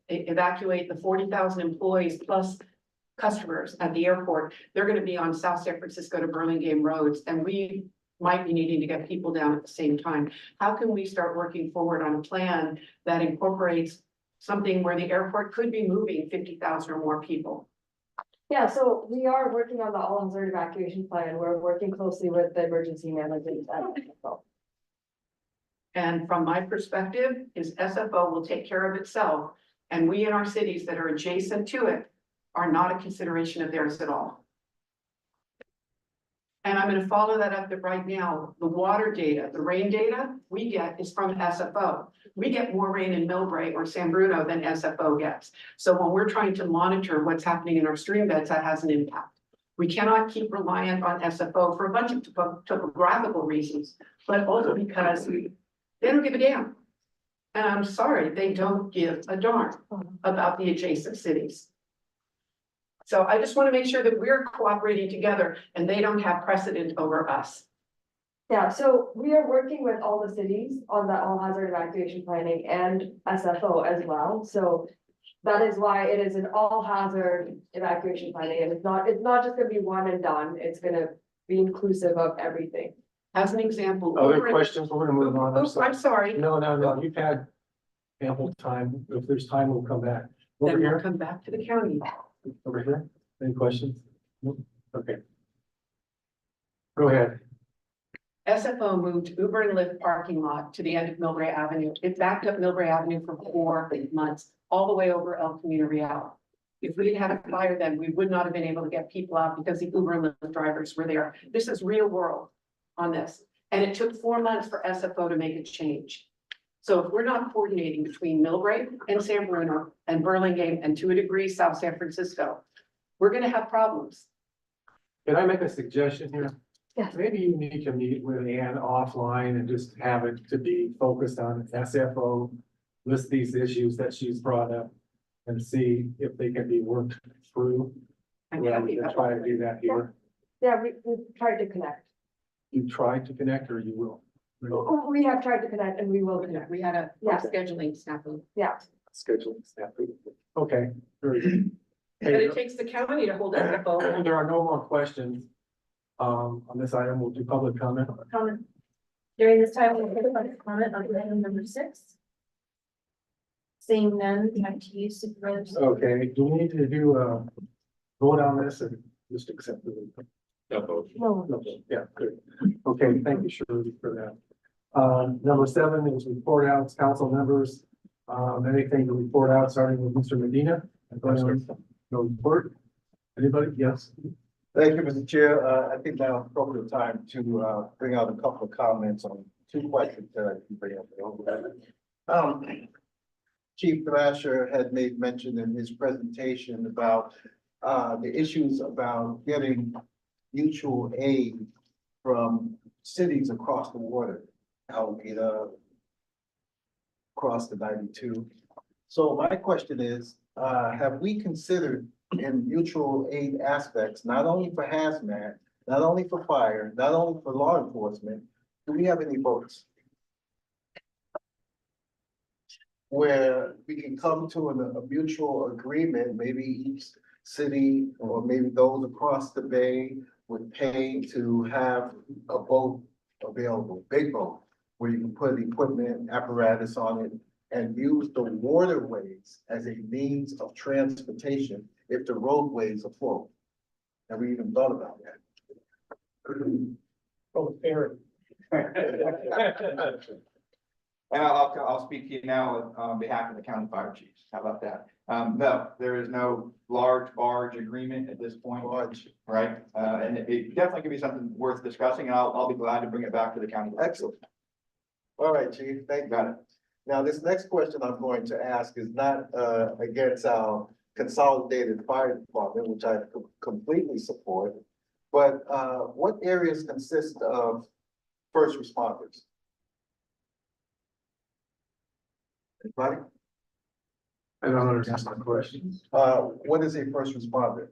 evacuate the 40,000 employees plus customers at the airport, they're gonna be on South San Francisco to Burlingame roads, and we might be needing to get people down at the same time. How can we start working forward on a plan that incorporates something where the airport could be moving 50,000 or more people? yeah, so we are working on the all hazard evacuation plan. We're working closely with the emergency managers. And from my perspective, is SFO will take care of itself, and we in our cities that are adjacent to it are not a consideration of theirs at all. And I'm gonna follow that up that right now, the water data, the rain data we get is from SFO. We get more rain in Millbrae or San Bruno than SFO gets. So when we're trying to monitor what's happening in our stream beds, that has an impact. We cannot keep reliant on SFO for a bunch of topographical reasons, but also because they don't give a damn. And I'm sorry, they don't give a darn about the adjacent cities. So I just want to make sure that we're cooperating together and they don't have precedent over us. Yeah, so we are working with all the cities on the all hazard evacuation planning and SFO as well. So that is why it is an all hazard evacuation planning, and it's not just gonna be one and done. It's gonna be inclusive of everything. As an example. other questions, we're gonna move on. Oops, I'm sorry. No, you've had ample time. If there's time, we'll come back. Over Then we'll here, come back to the county. over here. Any questions? No? Okay. Go ahead. SFO moved Uber and Lyft parking lot to the end of Millbrae Avenue. It backed up Millbrae Avenue for 4 months, all the way over El Camino Real. If we didn't have a fire then, we would not have been able to get people out because the Uber and Lyft drivers were there. This is real world on this. And it took 4 months for SFO to make a change. So if we're not coordinating between Millbrae and San Bruno and Burlingame and to a degree South San Francisco, we're gonna have problems. Can I make a suggestion here? Yes. Maybe you need to meet with Ann offline and just have it to be focused on SFO, list these issues that she's brought up and see if they can be worked through. I'm Rather happy than about try to that. do that here. Yeah, we tried to connect. You tried to connect or you will? We have tried to connect and we will connect. We had a Yeah. scheduling snafu. Yeah, Scheduling staff. Okay, very good. But it takes the county to hold SFO. There are no more questions. On this item, we'll do public comment. Comment. During this time, we'll take public comment on item number 6. Seeing none, back to you, Supervisor. Okay, do we need to do a vote on this and just accept it? No vote. no, No, yeah, good. Okay, thank you, Shirley, for that. Number 7 is report outs, council members. Anything to report out, starting with Mr. Medina? No report? Anybody? Yes? Thank you, Mr. Chair. I think now is probably the time to bring out a couple of comments on 2 questions that I can bring up. Chief Thrasher had made mention in his presentation about the issues about getting mutual aid from cities across the water. Alameda, across the 92. So my question is, have we considered in mutual aid aspects, not only for hazmat, not only for fire, not only for law enforcement, do we have any votes? Where we can come to a mutual agreement, maybe each city or maybe those across the bay would pay to have a boat available, big boat, where you can put equipment, apparatus on it, and use the waterways as a means of transportation if the roadways are full. Have we even thought about that? Oh, Eric. And I'll speak to you now on behalf of the county fire chiefs. How about that? No, there is no large barge agreement at this point. Right? And it definitely could be something worth discussing, and I'll be glad to bring it back to the county. Excellent. All right, Chief, thank you. Got it. Now, this next question I'm going to ask is not against our consolidated fire department, which I completely support. But what areas consist of first responders? Anybody? I don't understand the question. What is a first responder?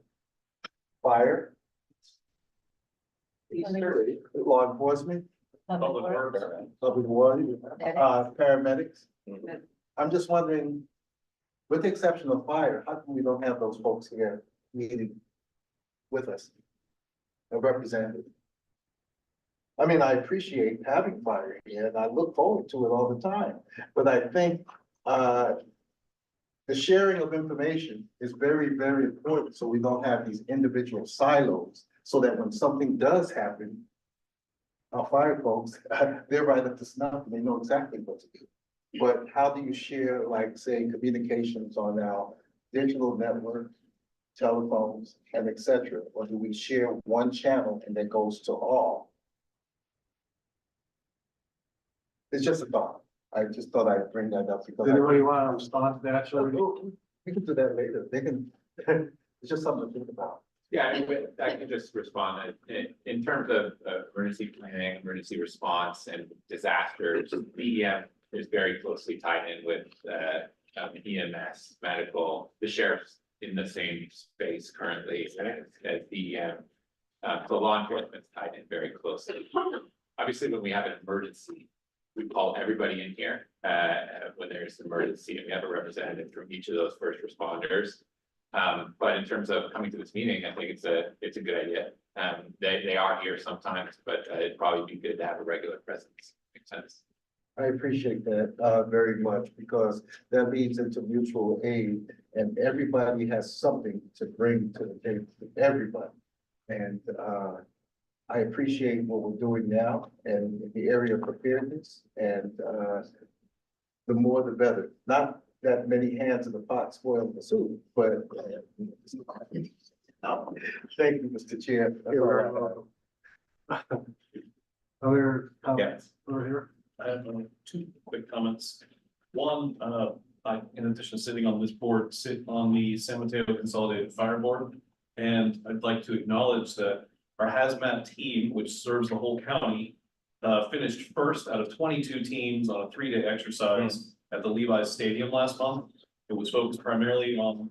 Fire? Law enforcement? Public works. Public water? Paramedics? I'm just wondering, with the exception of fire, how come we don't have those folks here meeting with us? A representative? I mean, I appreciate having fire here and I look forward to it all the time, but I think, the sharing of information is very, very important, so we don't have these individual silos, so that when something does happen, our fire folks, they're right up to snuff, and they know exactly what to do. But how do you share, like, say, communications on our digital network, telephones, and et cetera? Or do we share one channel and that goes to all? It's just a thought. I just thought I'd bring that up because. Does anybody want to respond to that, Shirley? We can do that later. They can, it's just something to think about. Yeah, I can just respond in terms of emergency planning, emergency response and disasters. BEM is very closely tied in with EMS, medical, the sheriff's in the same space currently as BEM. So law enforcement's tied in very closely. Obviously, when we have an emergency, we call everybody in here when there's an emergency, and we have a representative from each of those first responders. But in terms of coming to this meeting, I think it's a good idea. They are here sometimes, but it'd probably be good to have a regular presence. Makes sense. I appreciate that very much because that leads into mutual aid and everybody has something to bring to the table, everybody. And I appreciate what we're doing now and in the area of preparedness and the more the better. Not that many hands in the pot spoil the soup, but thank you, Mr. Chair. Other Yes. comments over here? I have two quick comments. One, I, in addition to sitting on this board, sit on the San Mateo Consolidated Fire Board. And I'd like to acknowledge that our hazmat team, which serves the whole county, finished first out of 22 teams on a 3-day exercise at the Levi's Stadium last month. It was focused primarily on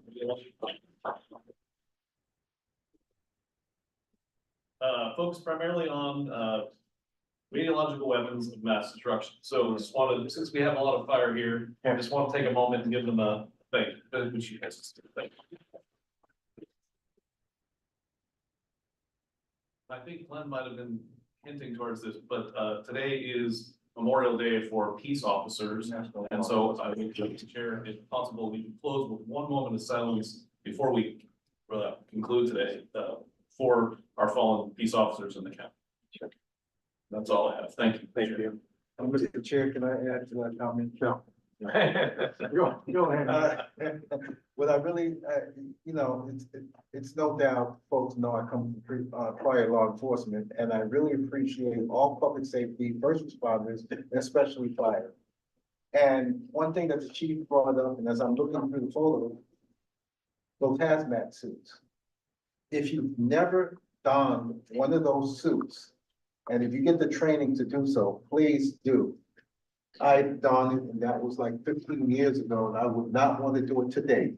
radiological weapons of mass destruction. So just wanted, since we have a lot of fire here, I just want to take a moment and give them a thank you, which you guys thank you. I think Glenn might have been hinting towards this, but today is Memorial Day for peace officers. And so I would like to share, if possible, we can close with one moment of silence before we conclude today for our fallen peace officers in the county. Sure. That's all I have. Thank you. Thank you. Mr. Chair, can I add to that comment? No. Go ahead. What I really, you know, it's no doubt, folks know I come from prior law enforcement, and I really appreciate all public safety, first responders, especially fire. And one thing that the chief brought up, and as I'm looking through the photo, those hazmat suits. If you've never donned one of those suits, And if you get the training to do so, please do. I've done it, and that was like 15 years ago, and I would not want to do it today.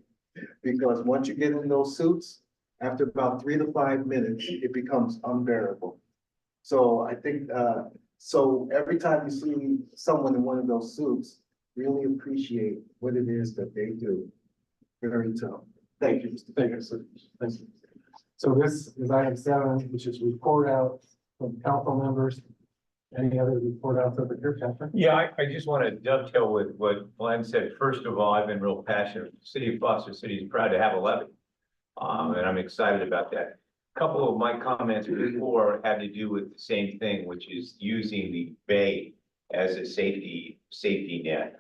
Because once you get in those suits, after about 3 to 5 minutes, it becomes unbearable. So I think, so every time you see someone in one of those suits, really appreciate what it is that they do. Very tough. Thank you, Mr. Thank you, sir. Thank you. So this is item 7, which is report out from council members. Any other report outs over here, Catherine? Yeah, I just want to dovetail with what Glenn said. First of all, I've been real passionate. The city of Foster City is proud to have a levy. And I'm excited about that. A couple of my comments before had to do with the same thing, which is using the bay as a safety net.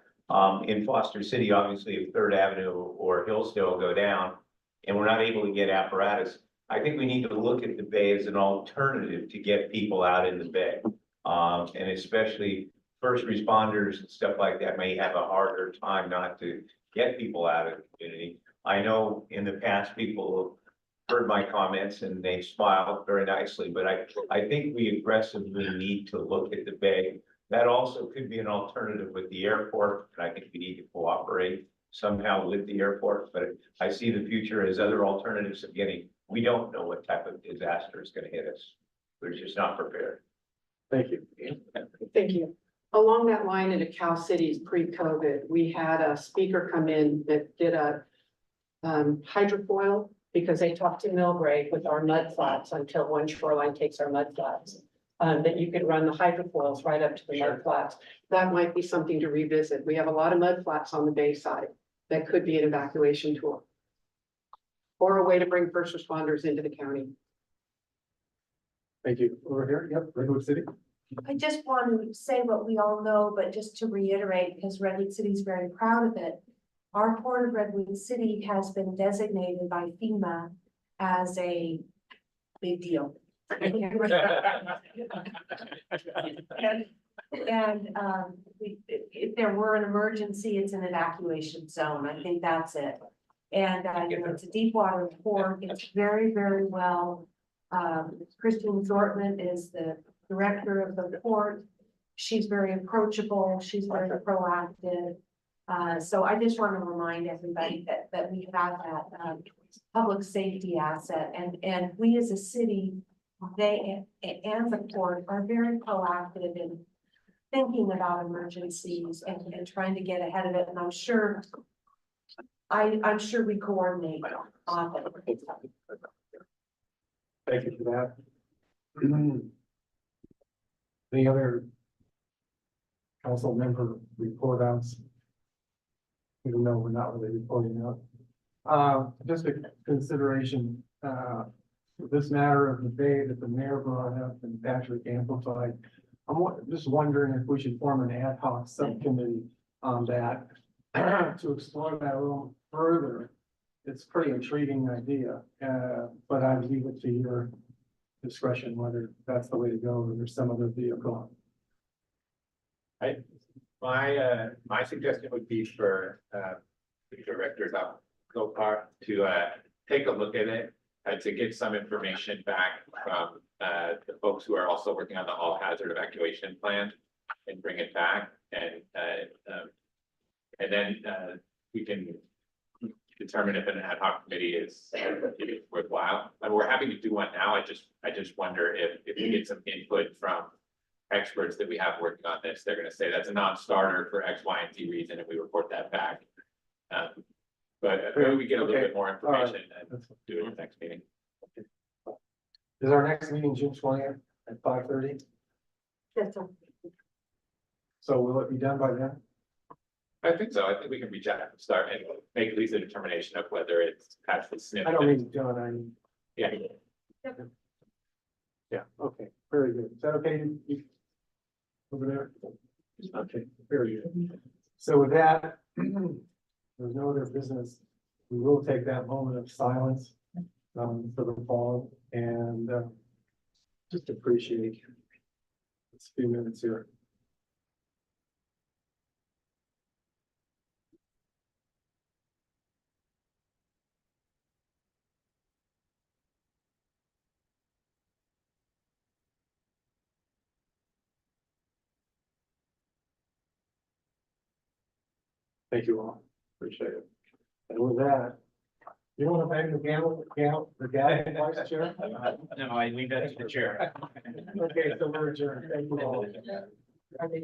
In Foster City, obviously, if Third Avenue or Hillsdale go down and we're not able to get apparatus, I think we need to look at the bay as an alternative to get people out in the bay. And especially first responders and stuff like that may have a harder time not to get people out of the community. I know in the past, people have heard my comments and they smiled very nicely, but I think we aggressively need to look at the bay. That also could be an alternative with the airport, and I think we need to cooperate somehow with the airport, but I see the future as other alternatives of we don't know what type of disaster is gonna hit us. We're just not prepared. Thank you. Thank you. Along that line in Cal Cities pre-COVID, we had a speaker come in that did a hydrofoil because they talked to Millbrae with our mud flats until one shoreline takes our mud flats. That you could run the hydrofoils right up to the mud flats. That might be something to revisit. We have a lot of mud flats on the bay side. That could be an evacuation tool. Or a way to bring first responders into the county. Thank you. Over here, yep, Redwood City. I just want to say what we all know, but just to reiterate, because Redwood City is very proud of it. Our port of Redwood City has been designated by FEMA as a big deal. If there were an emergency, it's an evacuation zone. I think that's it. And it's a deep water port. It's very, very well. Christine Zortman is the director of the port. She's very approachable. She's very proactive. So I just want to remind everybody that we have that public safety asset, and we as a city, they and the port are very proactive in thinking about emergencies and trying to get ahead of it. And I'm sure we coordinate on it. Thank you for that. Any other council member report outs? Even though we're not really reporting out. Just a consideration, this matter of the bay that the mayor brought up and Patrick amplified. I'm just wondering if we should form an ad hoc subcommittee on that to explore that a little further. It's a pretty intriguing idea, but I leave it to your discretion whether that's the way to go or there's some other vehicle. My suggestion would be for the directors of GoPark to take a look at it, to get some information back from the folks who are also working on the all hazard evacuation plan and bring it back and then we can determine if an ad hoc committee is worthwhile. And we're happy to do one now. I just wonder if we get some input from experts that we have working on this, they're gonna say that's a non-starter for X, Y, and Z reason, and we report that back. But maybe we get a little bit more information and do it in the next meeting. Is our next meeting June 20th at 5:30? So will it be done by then? I think so. I think we can reach out and start and make at least a determination of whether it's actually sniffed. I don't mean to do it, I mean. Yeah. Yeah, okay, very good. Is that okay? Over there? Okay, very good. So with that, there's no other business. We will take that moment of silence for the fall and just appreciate this few minutes here. Thank you all. Appreciate it. And with that, you want to thank the vice chair? No, I leave that to the chair. Okay, so we're adjourned. Thank you all. Are they-